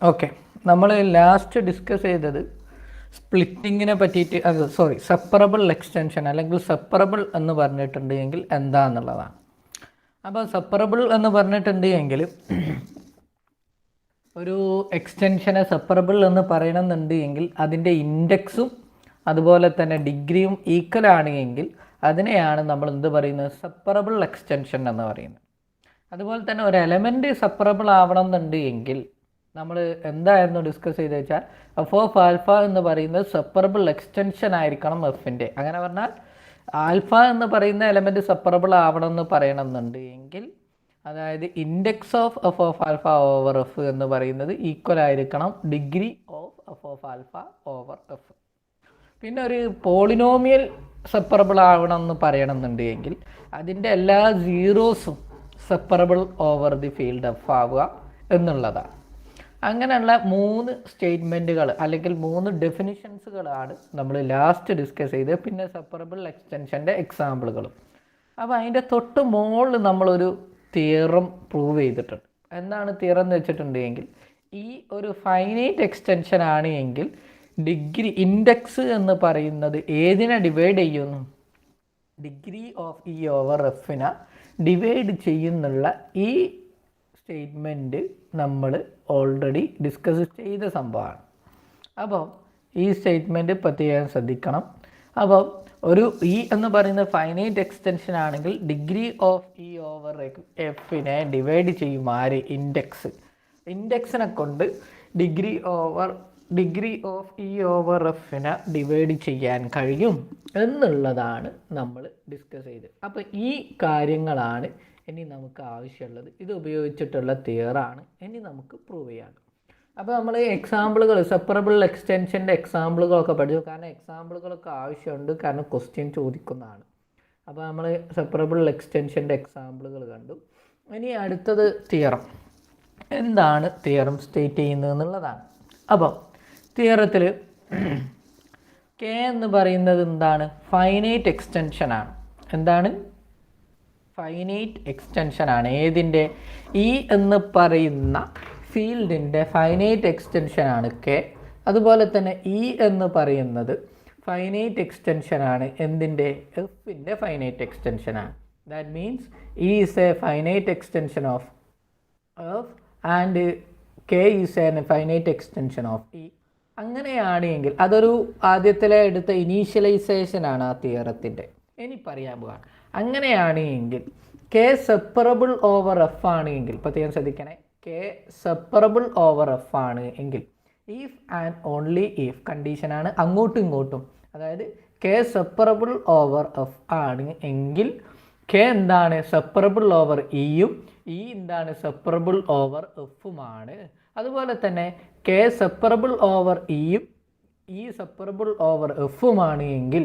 Okay, നമ്മൾ last discuss ചെയ്തത് സ്പ്ലിറ്റിങ്ങിനെ പറ്റിയിട്ട്, സെപ്പറബിൾ എക്സ്റ്റൻഷൻ അല്ലെങ്കിൽ സെപ്പറബിൾ എന്ന് പറഞ്ഞിട്ടുണ്ട് എങ്കിൽ എന്താണെന്നുള്ളതാണ്. അപ്പോൾ സെപ്പറബിൾ എന്ന് പറഞ്ഞിട്ടുണ്ട് എങ്കിൽ ഒരു എക്സ്റ്റൻഷനെ സെപ്പറബിൾ എന്ന് പറയണമെന്നുണ്ട് എങ്കിൽ അതിൻ്റെ ഇൻഡെക്സും അതുപോലെ തന്നെ ഡിഗ്രിയും ഈക്വൽ ആണ് എങ്കിൽ അതിനെയാണ് നമ്മൾ എന്ത് പറയുന്നത്, സെപ്പറബിൾ എക്സ്റ്റൻഷൻ എന്ന് പറയുന്നത്. അതുപോലെ തന്നെ ഒരു എലമെൻറ്റ് സെപ്പറബിൾ ആവണം എന്നുണ്ട് എങ്കിൽ നമ്മൾ എന്തായിരുന്നു ഡിസ്കസ് ചെയ്ത് വെച്ചാൽ എഫ് ഓഫ് ആൽഫ എന്ന് പറയുന്നത് സെപ്പറബിൾ എക്സ്റ്റൻഷൻ ആയിരിക്കണം എഫിൻ്റെ. അങ്ങനെ പറഞ്ഞാൽ ആൽഫ എന്ന് പറയുന്ന എലമെൻറ്റ് സെപ്പറബിൾ ആവണം എന്ന് പറയണമെന്നുണ്ട് എങ്കിൽ അതായത് index of F of alpha over F എന്ന് പറയുന്നത് ഈക്വൽ ആയിരിക്കണം degree of F of alpha over F. പിന്നെ ഒരു പോളിനോമിയൽ സെപ്പറബിൾ ആവണം എന്ന് പറയണമെന്നുണ്ട് എങ്കിൽ അതിൻ്റെ എല്ലാ സീറോസും separable over the field F ആവുക എന്നുള്ളതാണ്. അങ്ങനെയുള്ള 3 സ്റ്റേറ്റ്മെൻറ്റുകൾ അല്ലെങ്കിൽ 3 ഡെഫിനിഷൻസുകളാണ് നമ്മൾ ലാസ്റ്റ് ഡിസ്കസ് ചെയ്ത്. പിന്നെ സെപ്പറബിൾ എക്സ്റ്റൻഷൻ്റെ എക്സാമ്പിളുകളും. അപ്പോൾ അതിൻ്റെ തൊട്ട് മുകളിൽ നമ്മളൊരു തിയറം പ്രൂവ് ചെയ്തിട്ടുണ്ട്. എന്താണ് തിയറം എന്ന് വെച്ചിട്ടുണ്ടെങ്കിൽ ഈ ഒരു ഫൈനൈറ്റ് എക്സ്റ്റൻഷൻ ആണ് എങ്കിൽ ഡിഗ്രി ഇൻഡെക്സ് എന്ന് പറയുന്നത് ഏതിനെ ഡിവൈഡ് ചെയ്യുന്നു, ഡിഗ്രി ഓഫ് ഇ ഓവർ എഫിനെ ഡിവൈഡ് ചെയ്യുന്നുള്ള ഈ സ്റ്റേറ്റ്മെൻറ്റ് നമ്മൾ ഓൾറെഡി ഡിസ്കസ് ചെയ്ത സംഭവമാണ്. അപ്പോൾ ഈ സ്റ്റേറ്റ്മെൻറ്റ് പ്രത്യേകം ശ്രദ്ധിക്കണം. അപ്പോൾ ഒരു ഇ എന്ന് പറയുന്ന ഫൈനൈറ്റ് എക്സ്റ്റൻഷൻ ആണെങ്കിൽ ഡിഗ്രി ഓഫ് ഇ ഓവർ എഫിനെ ഡിവൈഡ് ചെയ്യും ആര്, ഇൻഡെക്സിനെ കൊണ്ട് ഡിഗ്രി ഓഫ് ഇ ഓവർ എഫിനെ ഡിവൈഡ് ചെയ്യാൻ കഴിയും എന്നുള്ളതാണ് നമ്മൾ ഡിസ്കസ് ചെയ്തത്. അപ്പോൾ ഈ കാര്യങ്ങളാണ് ഇനി നമുക്ക് ആവശ്യമുള്ളത്. ഇത് ഉപയോഗിച്ചിട്ടുള്ള തിയറാണ് ഇനി നമുക്ക് പ്രൂവ് ചെയ്യാണ്. അപ്പോൾ നമ്മൾ എക്സാമ്പിളുകൾ സെപ്പറബിൾ എക്സ്റ്റൻഷൻ്റെ എക്സാമ്പിളുകളൊക്കെ പഠിച്ചു. കാരണം എക്സാമ്പിളുകളൊക്കെ ആവശ്യമുണ്ട്, കാരണം ക്വസ്റ്റ്യൻ ചോദിക്കുന്നതാണ്. അപ്പോൾ നമ്മൾ സെപ്പറബിൾ എക്സ്റ്റൻഷൻ്റെ എക്സാമ്പിളുകൾ കണ്ടു. ഇനി അടുത്തത് തിയറം. എന്താണ് തിയറം സ്റ്റേറ്റ് ചെയ്യുന്നത് എന്നുള്ളതാണ്. അപ്പോൾ തിയറത്തിൽ കെ എന്ന് പറയുന്നത് എന്താണ്, ഫൈനൈറ്റ് എക്സ്റ്റൻഷനാണ്. എന്താണ്, ഫൈനൈറ്റ് എക്സ്റ്റൻഷനാണ്. ഏതിൻ്റെ, ഇ എന്ന് പറയുന്ന ഫീൽഡിൻ്റെ ഫൈനൈറ്റ് എക്സ്റ്റൻഷനാണ് കെ. അതുപോലെ തന്നെ ഇ എന്ന് പറയുന്നത് ഫൈനൈറ്റ് എക്സ്റ്റൻഷനാണ് എന്തിൻ്റെ, എഫിൻ്റെ ഫൈനൈറ്റ് എക്സ്റ്റൻഷനാണ്. That means E is a finite extension of F and K is a finite extension of E. അങ്ങനെയാണെങ്കിൽ അതൊരു ആദ്യത്തിലെ എടുത്ത ഇനീഷ്യലൈസേഷനാണ് ആ തിയറത്തിൻ്റെ. ഇനി പറയാൻ പോവാണ്. അങ്ങനെയാണ് എങ്കിൽ കെ സെപ്പറബിൾ ഓവർ എഫ് ആണ് എങ്കിൽ, പ്രത്യേകം ശ്രദ്ധിക്കണേ, കെ സെപ്പറബിൾ ഓവർ എഫ് ആണ് എങ്കിൽ ഇഫ് ആൻഡ് ഓൺലി ഇഫ് കണ്ടീഷനാണ് അങ്ങോട്ടും ഇങ്ങോട്ടും. അതായത് കെ സെപ്പറബിൾ ഓവർ എഫ് ആണ് എങ്കിൽ കെ എന്താണ്, സെപ്പറബിൾ ഓവർ ഇയും ഇ എന്താണ്, സെപ്പറബിൾ ഓവർ എഫുമാണ്. അതുപോലെ തന്നെ കെ സെപ്പറബിൾ ഓവർ ഇയും ഇ സെപ്പറബിൾ ഓവർ എഫുമാണ് എങ്കിൽ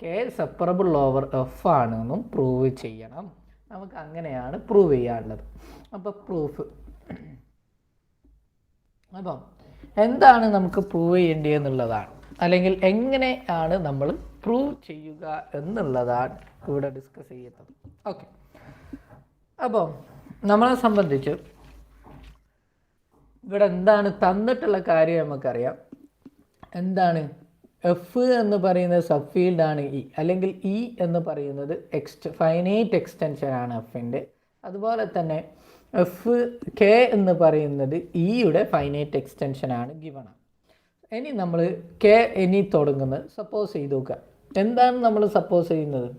കെ സെപ്പറബിൾ ഓവർ എഫ് ആണെന്നും പ്രൂവ് ചെയ്യണം. നമുക്ക് അങ്ങനെയാണ് പ്രൂവ് ചെയ്യാനുള്ളത്. അപ്പോൾ പ്രൂഫ്, അപ്പം എന്താണ് നമുക്ക് പ്രൂവ് ചെയ്യേണ്ടതെന്നുള്ളതാണ്, അല്ലെങ്കിൽ എങ്ങനെയാണ് നമ്മൾ പ്രൂവ് ചെയ്യുക എന്നുള്ളതാണ് ഇവിടെ ഡിസ്കസ് ചെയ്യുന്നത്. ഓക്കെ, അപ്പോൾ നമ്മളെ സംബന്ധിച്ച് ഇവിടെ എന്താണ് തന്നിട്ടുള്ള കാര്യം നമുക്കറിയാം. എന്താണ്, എഫ് എന്ന് പറയുന്നത് സബ് ഫീൽഡാണ് ഇ, അല്ലെങ്കിൽ ഇ എന്ന് പറയുന്നത് ഫൈനൈറ്റ് എക്സ്റ്റൻഷനാണ് എഫിൻ്റെ. അതുപോലെ തന്നെ കെ എന്ന് പറയുന്നത് ഇയുടെ ഫൈനൈറ്റ് എക്സ്റ്റൻഷനാണ് ഗിവൺ. ഇനി നമ്മൾ കെ ഇനി തുടങ്ങുന്നത് സപ്പോസ് ചെയ്ത് നോക്കുക. എന്താണ് നമ്മൾ സപ്പോസ് ചെയ്യുന്നത്,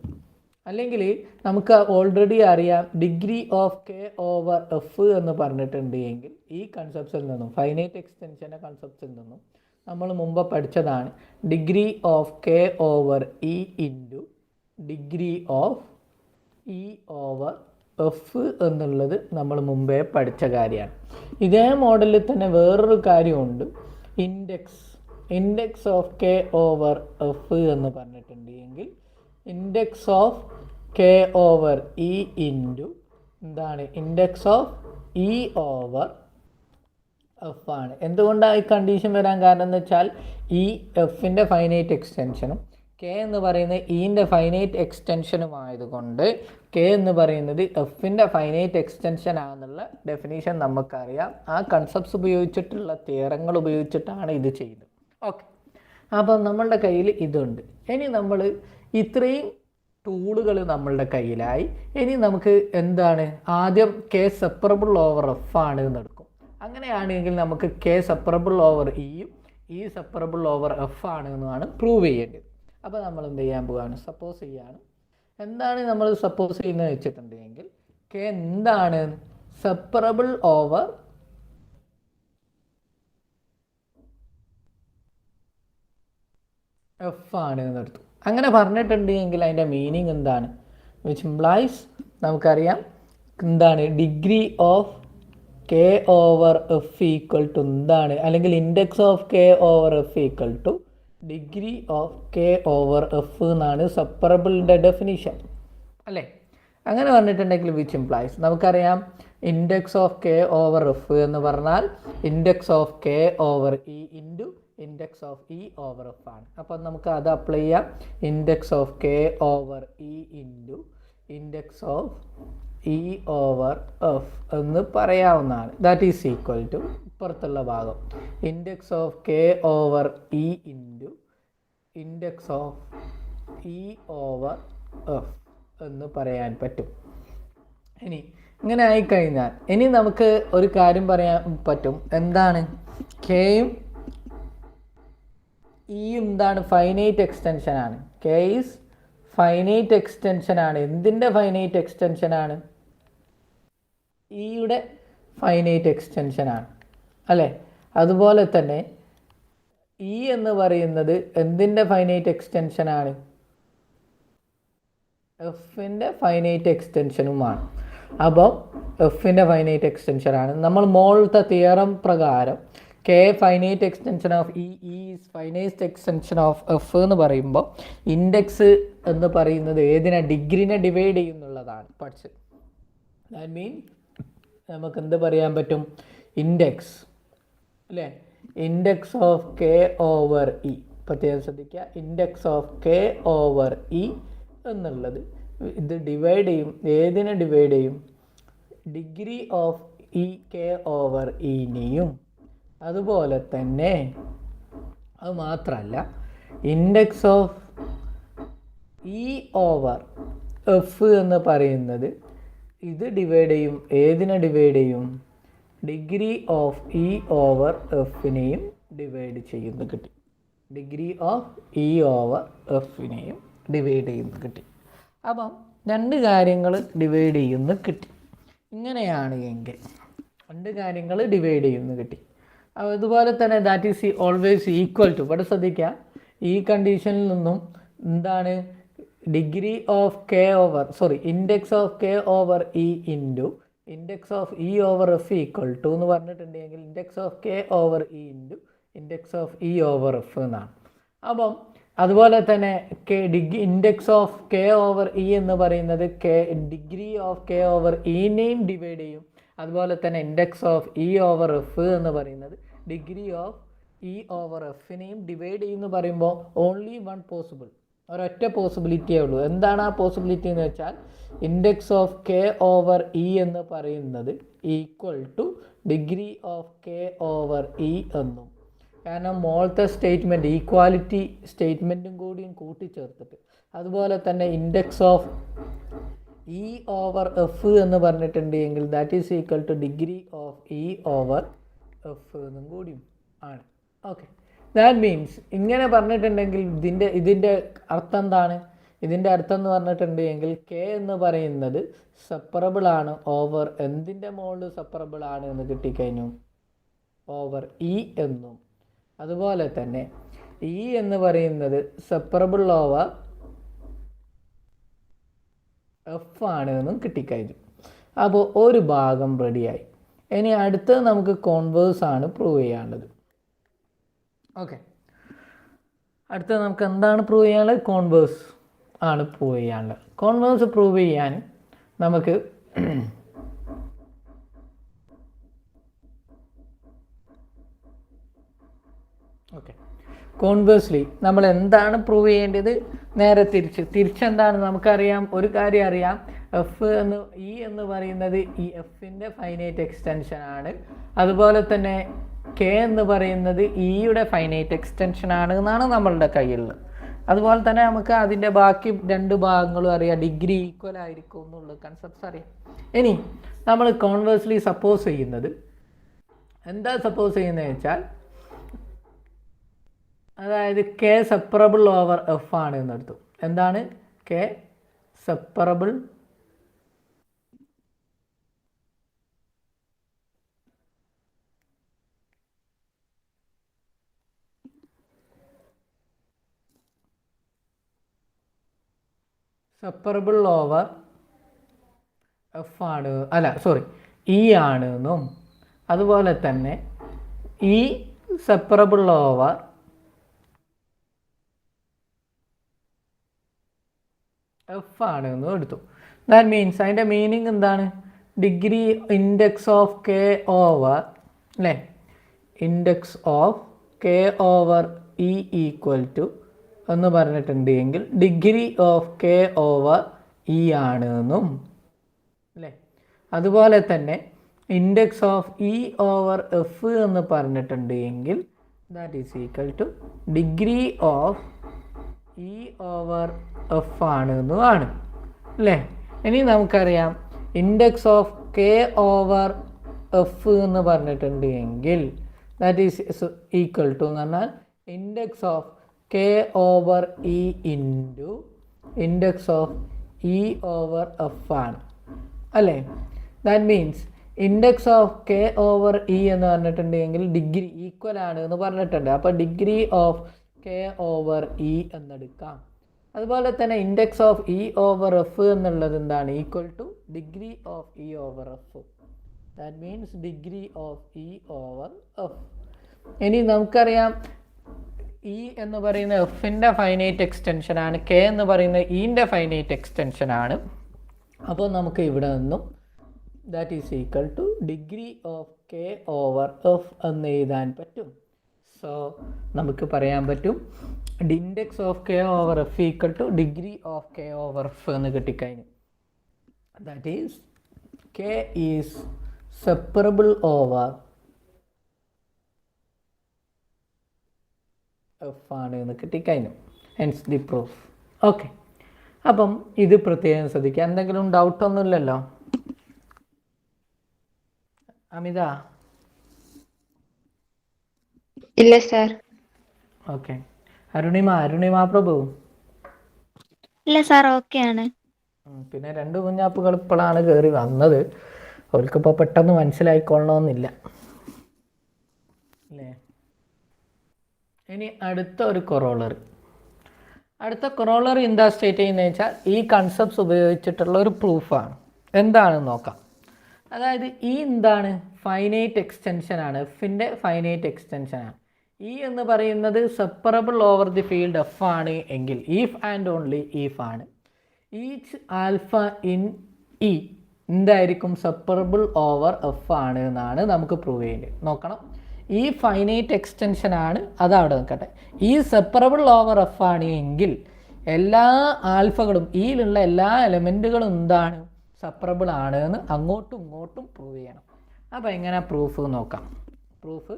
അല്ലെങ്കിൽ നമുക്ക് ഓൾറെഡി അറിയാം degree of K over F എന്ന് പറഞ്ഞിട്ടുണ്ട് എങ്കിൽ ഈ കൺസെപ്റ്റ്സിൽ നിന്നും, ഫൈനൈറ്റ് എക്സ്റ്റൻഷൻ്റെ കൺസെപ്റ്റ്സിൽ നിന്നും നമ്മൾ മുമ്പ് പഠിച്ചതാണ് degree of K over E into degree of E over F എന്നുള്ളത് നമ്മൾ മുമ്പേ പഠിച്ച കാര്യമാണ്. ഇതേ മോഡലിൽ തന്നെ വേറൊരു കാര്യമുണ്ട്, index of K over F എന്ന് പറഞ്ഞിട്ടുണ്ട് എങ്കിൽ index of K over E into എന്താണ്, index of E over F ആണ്. എന്തുകൊണ്ടാണ് ഈ കണ്ടീഷൻ വരാൻ കാരണം എന്ന് വെച്ചാൽ ഈ എഫിൻ്റെ ഫൈനൈറ്റ് എക്സ്റ്റൻഷനും കെ എന്ന് പറയുന്ന ഇൻ്റെ ഫൈനൈറ്റ് എക്സ്റ്റൻഷനും ആയതുകൊണ്ട് കെ എന്ന് പറയുന്നത് എഫിൻ്റെ ഫൈനൈറ്റ് എക്സ്റ്റൻഷൻ ആണെന്നുള്ള ഡെഫിനേഷൻ നമുക്കറിയാം. ആ കൺസെപ്റ്റ്സ് ഉപയോഗിച്ചിട്ടുള്ള തിയറങ്ങൾ ഉപയോഗിച്ചിട്ടാണ് ഇത് ചെയ്യുന്നത്. ഓക്കെ, അപ്പം നമ്മളുടെ കയ്യിൽ ഇതുണ്ട്. ഇനി നമ്മൾ ഇത്രയും ടൂളുകൾ നമ്മളുടെ കയ്യിലായി. ഇനി നമുക്ക് എന്താണ്, ആദ്യം കെ സെപ്പറബിൾ ഓവർ എഫ് ആണ് എന്ന് എടുക്കും. അങ്ങനെയാണെങ്കിൽ നമുക്ക് കെ സെപ്പറബിൾ ഓവർ ഇയും ഇ സെപ്പറബിൾ ഓവർ എഫ് ആണ് എന്നാണ് പ്രൂവ് ചെയ്യേണ്ടത്. അപ്പോൾ നമ്മൾ എന്ത് ചെയ്യാൻ പോവുകയാണ്, സപ്പോസ് ചെയ്യാണ്. എന്താണ് നമ്മൾ സപ്പോസ് ചെയ്യുന്നത് വെച്ചിട്ടുണ്ടെങ്കിൽ കെ എന്താണ് സെപ്പറബിൾ ഓവർ എഫ് ആണ് എന്നെടുത്തു. അങ്ങനെ പറഞ്ഞിട്ടുണ്ടെങ്കിൽ അതിൻ്റെ മീനിങ് എന്താണ്, വിച്ച് ഇംപ്ലൈസ് നമുക്കറിയാം എന്താണ് degree of K over F equal to എന്താണ്, അല്ലെങ്കിൽ index of K over F equal to degree of K over F എന്നാണ് സെപ്പറബിളിൻ്റെ ഡെഫിനിഷൻ അല്ലേ. അങ്ങനെ പറഞ്ഞിട്ടുണ്ടെങ്കിൽ വിച്ച് ഇംപ്ലൈസ് നമുക്കറിയാം index of K over F എന്ന് പറഞ്ഞാൽ index of K over E into index of E over F ആണ്. അപ്പം നമുക്ക് അത് അപ്ലൈ ചെയ്യാം. Index of K over E into index of E over F എന്ന് പറയാവുന്നതാണ്. ദാറ്റ് ഈസ് ഈക്വൽ ടു ഇപ്പുറത്തുള്ള ഭാഗം index of K over E into index of E over F എന്ന് പറയാൻ പറ്റും. ഇനി ഇങ്ങനെ ആയിക്കഴിഞ്ഞാൽ ഇനി നമുക്ക് ഒരു കാര്യം പറയാൻ പറ്റും, എന്താണ് കെയും ഇയും എന്താണ് ഫൈനൈറ്റ് എക്സ്റ്റൻഷൻ ആണ്. കെ ഈസ് ഫൈനൈറ്റ് എക്സ്റ്റൻഷൻ ആണ്. എന്തിൻ്റെ ഫൈനൈറ്റ് എക്സ്റ്റൻഷൻ ആണ്, ഇയുടെ ഫൈനൈറ്റ് എക്സ്റ്റൻഷൻ ആണ് അല്ലേ. അതുപോലെ തന്നെ ഇ എന്ന് പറയുന്നത് എന്തിൻ്റെ ഫൈനൈറ്റ് എക്സ്റ്റൻഷൻ ആണ്, എഫിൻ്റെ ഫൈനൈറ്റ് എക്സ്റ്റൻഷനുമാണ്. അപ്പോൾ എഫിൻ്റെ ഫൈനൈറ്റ് എക്സ്റ്റൻഷൻ ആണ്. നമ്മൾ മോളത്തെ തിയറം പ്രകാരം K finite extension of E is finite extension of F എന്ന് പറയുമ്പോൾ ഇൻഡെക്സ് എന്ന് പറയുന്നത് ഏതിനെ, ഡിഗ്രീനെ ഡിവൈഡ് ചെയ്യുന്നുള്ളതാണ് പഠിച്ചത്. ദാറ്റ് മീൻ നമുക്ക് എന്ത് പറയാൻ പറ്റും, ഇൻഡെക്സ് അല്ലേ, index of K over E. പ്രത്യേകം ശ്രദ്ധിക്കുക, index of K over E എന്നുള്ളത് ഇത് ഡിവൈഡ് ചെയ്യും, ഏതിനെ ഡിവൈഡ് ചെയ്യും, degree of E K over ഇനെയും. അതുപോലെ തന്നെ അത് മാത്രമല്ല index of E over F എന്ന് പറയുന്നത് ഇത് ഡിവൈഡ് ചെയ്യും, ഏതിനെ ഡിവൈഡ് ചെയ്യും, ഡിഗ്രി ഓഫ് ഇ ഓവർ എഫിനെയും ഡിവൈഡ് ചെയ്യുന്നു കിട്ടി. ഡിഗ്രി ഓഫ് ഇ ഓവർ എഫിനെയും ഡിവൈഡ് ചെയ്യുന്നു കിട്ടി. അപ്പം രണ്ട് കാര്യങ്ങൾ ഡിവൈഡ് ചെയ്യുന്നു കിട്ടി. ഇങ്ങനെയാണ് എങ്കിൽ രണ്ട് കാര്യങ്ങൾ ഡിവൈഡ് ചെയ്യുന്നു കിട്ടി. അതുപോലെ തന്നെ that is always equal to, ഇവിടെ ശ്രദ്ധിക്കുക, ഈ കണ്ടീഷനിൽ നിന്നും എന്താണ് degree of K over index of K over E into index of E over F equal to എന്ന് പറഞ്ഞിട്ടുണ്ടെങ്കിൽ index of K over E into index of E over F എന്നാണ്. അപ്പം അതുപോലെ തന്നെ index of K over E എന്ന് പറയുന്നത് degree of K over ഇനെയും divide ചെയ്യും. അതുപോലെ തന്നെ index of E over F എന്ന് പറയുന്നത് ഡിഗ്രി ഓഫ് ഇ ഓവർ എഫിനെയും ഡിവൈഡ് ചെയ്യുമെന്ന് പറയുമ്പോൾ ഓൺലി വൺ പോസിബിൾ, ഒരൊറ്റ പോസിബിലിറ്റിയേ ഉള്ളൂ. എന്താണ് ആ പോസിബിലിറ്റി എന്ന് വെച്ചാൽ index of K over E എന്ന് പറയുന്നത് equal to degree of K over E എന്നും. കാരണം മോളത്തെ സ്റ്റേറ്റ്മെൻറ്റ് ഈക്വാലിറ്റി സ്റ്റേറ്റ്മെൻറ്റും കൂടിയും കൂട്ടിച്ചേർത്തിട്ട്. അതുപോലെ തന്നെ index of E over F എന്ന് പറഞ്ഞിട്ടുണ്ടെങ്കിൽ that is equal to degree of E over F എന്നും കൂടിയും ആണ്. ഓക്കെ, ദാറ്റ് മീൻസ് ഇങ്ങനെ പറഞ്ഞിട്ടുണ്ടെങ്കിൽ ഇതിൻ്റെ അർത്ഥം എന്താണ്, ഇതിൻ്റെ അർത്ഥം എന്ന് പറഞ്ഞിട്ടുണ്ടെങ്കിൽ കെ എന്ന് പറയുന്നത് സെപ്പറബിൾ ആണ് ഓവർ എന്തിൻ്റെ മുകളിൽ സെപ്പറബിൾ ആണ് എന്ന് കിട്ടിക്കഴിഞ്ഞു, ഓവർ ഇ എന്നും. അതുപോലെ തന്നെ ഇ എന്ന് പറയുന്നത് സെപ്പറബിൾ ഓവർ എഫ് ആണ് എന്നും കിട്ടിക്കഴിഞ്ഞു. അപ്പോൾ ഒരു ഭാഗം റെഡിയായി. ഇനി അടുത്തത് നമുക്ക് കോൺവേഴ്സ് ആണ് പ്രൂവ് ചെയ്യാനുള്ളത്. ഓക്കെ, അടുത്തത് നമുക്ക് എന്താണ് പ്രൂവ് ചെയ്യാനുള്ളത്, കോൺവേഴ്സ് ആണ് പ്രൂവ് ചെയ്യാനുള്ളത്. കോൺവേഴ്സ് പ്രൂവ് ചെയ്യാൻ നമുക്ക് ഓക്കെ, കോൺവേഴ്സ്ലി നമ്മൾ എന്താണ് പ്രൂവ് ചെയ്യേണ്ടത്, നേരെ തിരിച്ചെന്താണ് നമുക്കറിയാം, ഒരു കാര്യം അറിയാം, എഫ് എന്ന് ഇ എന്ന് പറയുന്നത് ഈ എഫിൻ്റെ ഫൈനൈറ്റ് എക്സ്റ്റൻഷൻ ആണ്. അതുപോലെ തന്നെ കെ എന്ന് പറയുന്നത് ഇയുടെ ഫൈനൈറ്റ് എക്സ്റ്റൻഷൻ ആണ് എന്നാണ് നമ്മളുടെ കയ്യിലുള്ളത്. അതുപോലെ തന്നെ നമുക്ക് അതിൻ്റെ ബാക്കി രണ്ട് ഭാഗങ്ങളും അറിയാം, ഡിഗ്രി ഈക്വൽ ആയിരിക്കും എന്നുള്ള കൺസെപ്റ്റ്സ് അറിയാം. ഇനി നമ്മൾ കോൺവേഴ്സ്ലി സപ്പോസ് ചെയ്യുന്നത് എന്താ സപ്പോസ് ചെയ്യുന്നത് വെച്ചാൽ, അതായത് കെ സെപ്പറബിൾ ഓവർ എഫ് ആണ് എന്നെടുത്തു. എന്താണ് K separable separable over F ആണ്, അല്ല സോറി ഇ ആണ് എന്നും, അതുപോലെ തന്നെ ഇ സെപ്പറബിൾ ഓവർ എഫ് ആണ് എന്നും എടുത്തു. ദാറ്റ് മീൻസ് അതിൻ്റെ മീനിങ് എന്താണ്, degree index of K over അല്ലേ, index of K over E equal to എന്ന് പറഞ്ഞിട്ടുണ്ട് എങ്കിൽ degree of K over E ആണ് എന്നും അല്ലേ. അതുപോലെ തന്നെ index of E over F എന്ന് പറഞ്ഞിട്ടുണ്ട് എങ്കിൽ that is equal to degree of E over F ആണ് എന്നുമാണ് അല്ലേ. ഇനി നമുക്കറിയാം index of K over F എന്ന് പറഞ്ഞിട്ടുണ്ട് എങ്കിൽ ദാറ്റ് ഈസ് ഈക്വൽ ടു എന്ന് പറഞ്ഞാൽ index of K over E into index of E over F ആണ് അല്ലേ. That means index of K over E എന്ന് പറഞ്ഞിട്ടുണ്ടെങ്കിൽ ഡിഗ്രി ഈക്വൽ ആണ് എന്ന് പറഞ്ഞിട്ടുണ്ട്. അപ്പോൾ degree of K over E എന്നെടുക്കാം. അതുപോലെ തന്നെ index of E over F എന്നുള്ളത് എന്താണ്, equal to degree of E over F. That means degree of E over F. ഇനി നമുക്കറിയാം ഇ എന്ന് പറയുന്ന എഫിൻ്റെ ഫൈനൈറ്റ് എക്സ്റ്റൻഷൻ ആണ്, കെ എന്ന് പറയുന്ന ഇൻ്റെ ഫൈനൈറ്റ് എക്സ്റ്റൻഷൻ ആണ്. അപ്പോൾ നമുക്ക് ഇവിടെ നിന്നും that is equal to degree of K over F എന്ന് എഴുതാൻ പറ്റും. സോ നമുക്ക് പറയാൻ പറ്റും index of K over F equal to degree of K over F എന്ന് കിട്ടിക്കഴിഞ്ഞു. That is K is separable over F ആണ് എന്ന് കിട്ടിക്കഴിഞ്ഞു. Hence the proof. ഓക്കെ, അപ്പം ഇത് പ്രത്യേകം ശ്രദ്ധിക്കുക. എന്തെങ്കിലും ഡൗട്ടൊന്നുമില്ലല്ലോ അമിത? ഇല്ല സാർ. ഓക്കെ, അരുണിമ പ്രഭു? ഇല്ല സാർ, ഓക്കെ ആണ്. പിന്നെ രണ്ട് കുഞ്ഞാപ്പുകൾ ഇപ്പോഴാണ് കയറി വന്നത്, അവർക്കിപ്പോൾ പെട്ടെന്ന് മനസ്സിലായിക്കൊള്ളണമെന്നില്ല അല്ലേ. ഇനി അടുത്ത ഒരു കൊറോളറി. അടുത്ത കൊറോളറി എന്താ സ്റ്റേറ്റ് ചെയ്യുന്നത് വെച്ചാൽ ഈ കൺസെപ്റ്റ്സ് ഉപയോഗിച്ചിട്ടുള്ള ഒരു പ്രൂഫാണ്. എന്താണെന്ന് നോക്കാം. അതായത് ഈ എന്താണ്, ഫൈനൈറ്റ് എക്സ്റ്റൻഷൻ ആണ്, എഫിൻ്റെ ഫൈനൈറ്റ് എക്സ്റ്റൻഷൻ ആണ്. ഇ എന്ന് പറയുന്നത് separable over the field F ആണ് എങ്കിൽ ഈഫ് ആൻഡ് ഓൺലി ഈഫ് ആണ് ഈച്ച് ആൽഫ ഇൻ ഇ എന്തായിരിക്കും, സെപ്പറബിൾ ഓവർ എഫ് ആണ് എന്നാണ് നമുക്ക് പ്രൂവ് ചെയ്യേണ്ടത്. നോക്കണം, ഈ ഫൈനൈറ്റ് എക്സ്റ്റൻഷൻ ആണ്, അതവിടെ നിൽക്കട്ടെ. ഈ സെപ്പറബിൾ ഓവർ എഫ് ആണ് എങ്കിൽ എല്ലാ ആൽഫകളും ഇയിലുള്ള എല്ലാ എലമെൻറ്റുകളും എന്താണ്, സെപ്പറബിൾ ആണ് എന്ന് അങ്ങോട്ടും ഇങ്ങോട്ടും പ്രൂവ് ചെയ്യണം. അപ്പോൾ എങ്ങനെ പ്രൂഫ് നോക്കാം. പ്രൂഫ്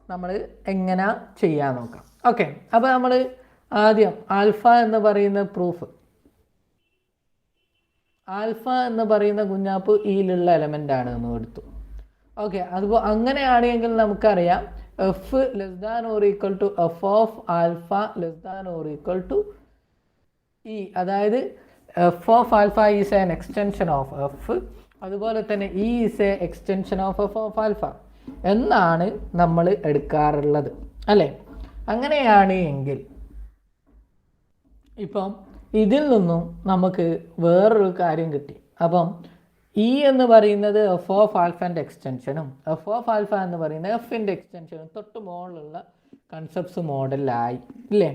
നമ്മൾ എങ്ങനെ ചെയ്യാൻ നോക്കാം. ഓക്കെ, അപ്പോൾ നമ്മൾ ആദ്യം ആൽഫ എന്ന് പറയുന്ന പ്രൂഫ്, ആൽഫ എന്ന് പറയുന്ന കുഞ്ഞാപ്പ് ഇയിലുള്ള എലമെൻ്റ് ആണ് എന്ന് എടുത്തു. ഓക്കെ, അതുപോലെ അങ്ങനെയാണെങ്കിൽ നമുക്കറിയാം F less than or equal to F of alpha less than or equal to E. അതായത് F of alpha is an extension of F, അതുപോലെ തന്നെ E is a extension of F of alpha എന്നാണ് നമ്മൾ എടുക്കാറുള്ളത് അല്ലേ. അങ്ങനെയാണ് എങ്കിൽ ഇപ്പം ഇതിൽ നിന്നും നമുക്ക് വേറൊരു കാര്യം കിട്ടി. അപ്പം ഇ എന്ന് പറയുന്നത് എഫ് ഓഫ് ആൽഫൻ്റെ എക്സ്റ്റൻഷനും എഫ് ഓഫ് ആൽഫ എന്ന് പറയുന്നത് എഫിൻ്റെ എക്സ്റ്റൻഷനും തൊട്ട് മുകളിലുള്ള കൺസെപ്റ്റ്സ് മോഡലായി ഇല്ലേ.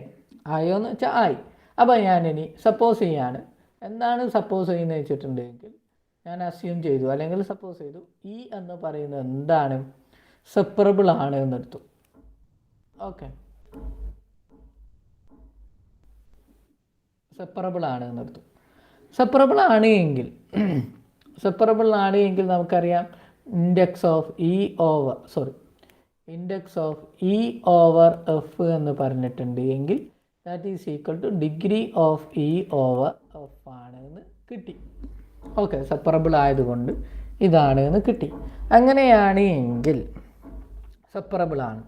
ആയോ എന്ന് വെച്ചാൽ ആയി. അപ്പോൾ ഞാനിനി സപ്പോസ് ചെയ്യാണ്. എന്താണ് സപ്പോസ് ചെയ്യുന്നത് വെച്ചിട്ടുണ്ടെങ്കിൽ ഞാൻ അസ്യൂം ചെയ്തു, അല്ലെങ്കിൽ സപ്പോസ് ചെയ്തു ഇ എന്ന് പറയുന്നത് എന്താണ്, സെപ്പറബിൾ ആണ് എന്നെടുത്തു. ഓക്കെ, സെപ്പറബിൾ ആണ് എന്നെടുത്തു. സെപ്പറബിൾ ആണ് എങ്കിൽ നമുക്കറിയാം index of E over F എന്ന് പറഞ്ഞിട്ടുണ്ട് എങ്കിൽ that is equal to degree of E over F ആണ് എന്ന് കിട്ടി. ഓക്കെ, സെപ്പറബിൾ ആയതുകൊണ്ട് ഇതാണ് എന്ന് കിട്ടി. അങ്ങനെയാണ് എങ്കിൽ സെപ്പറബിൾ ആണ്.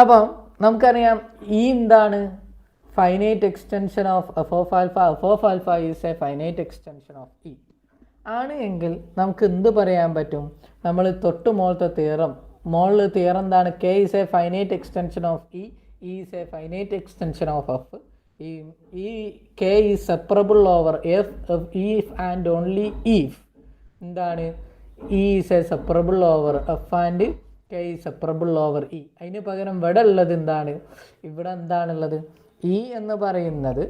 അപ്പം നമുക്കറിയാം ഈ എന്താണ് finite extension of F of alpha is a finite extension of E ആണ് എങ്കിൽ നമുക്ക് എന്ത് പറയാൻ പറ്റും? നമ്മൾ തൊട്ട് മുകളിലത്തെ തിയറം എന്താണ്? K is a finite extension of E is a finite extension of F. ഈ K is separable over F if and only if എന്താണ്? E is a separable over F and K is separable over E. അതിന് പകരം ഇവിടെ ഉള്ളത് എന്താണ്? ഇവിടെ എന്താണുള്ളത്? E എന്ന് പറയുന്നത്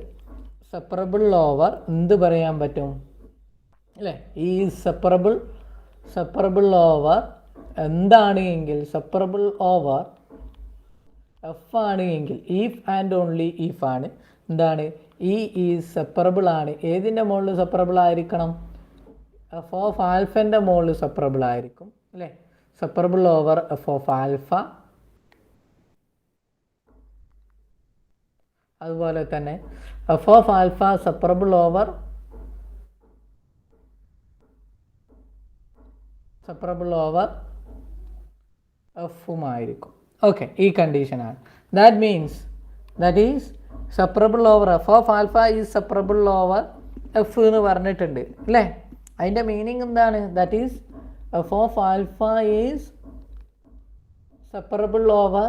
സെപ്പറബിൾ ഓവർ എന്ത് പറയാൻ പറ്റും അല്ലേ? ഈ സെപ്പറബിൾ ഓവർ എന്താണ് എങ്കിൽ സെപ്പറബിൾ ഓവർ എഫ് ആണ് എങ്കിൽ ഇഫ് ആൻഡ് ഓൺലി ഇഫ് ആണ്. എന്താണ്? ഇ ഈസ് സെപ്പറബിൾ ആണ്. ഏതിൻ്റെ മുകളിൽ സെപ്പറബിൾ ആയിരിക്കണം? എഫ് ഓഫ് ആൽഫൻ്റെ മുകളിൽ സെപ്പറബിൾ ആയിരിക്കും അല്ലേ? Separable over F of alpha. അതുപോലെ തന്നെ F of alpha separable over എഫുമായിരിക്കും. ഓക്കെ, ഈ കണ്ടീഷനാണ്. That is separable over F of alpha is separable over F എന്ന് പറഞ്ഞിട്ടുണ്ട് അല്ലേ? അതിൻ്റെ മീനിങ് എന്താണ്? That is F of alpha is separable over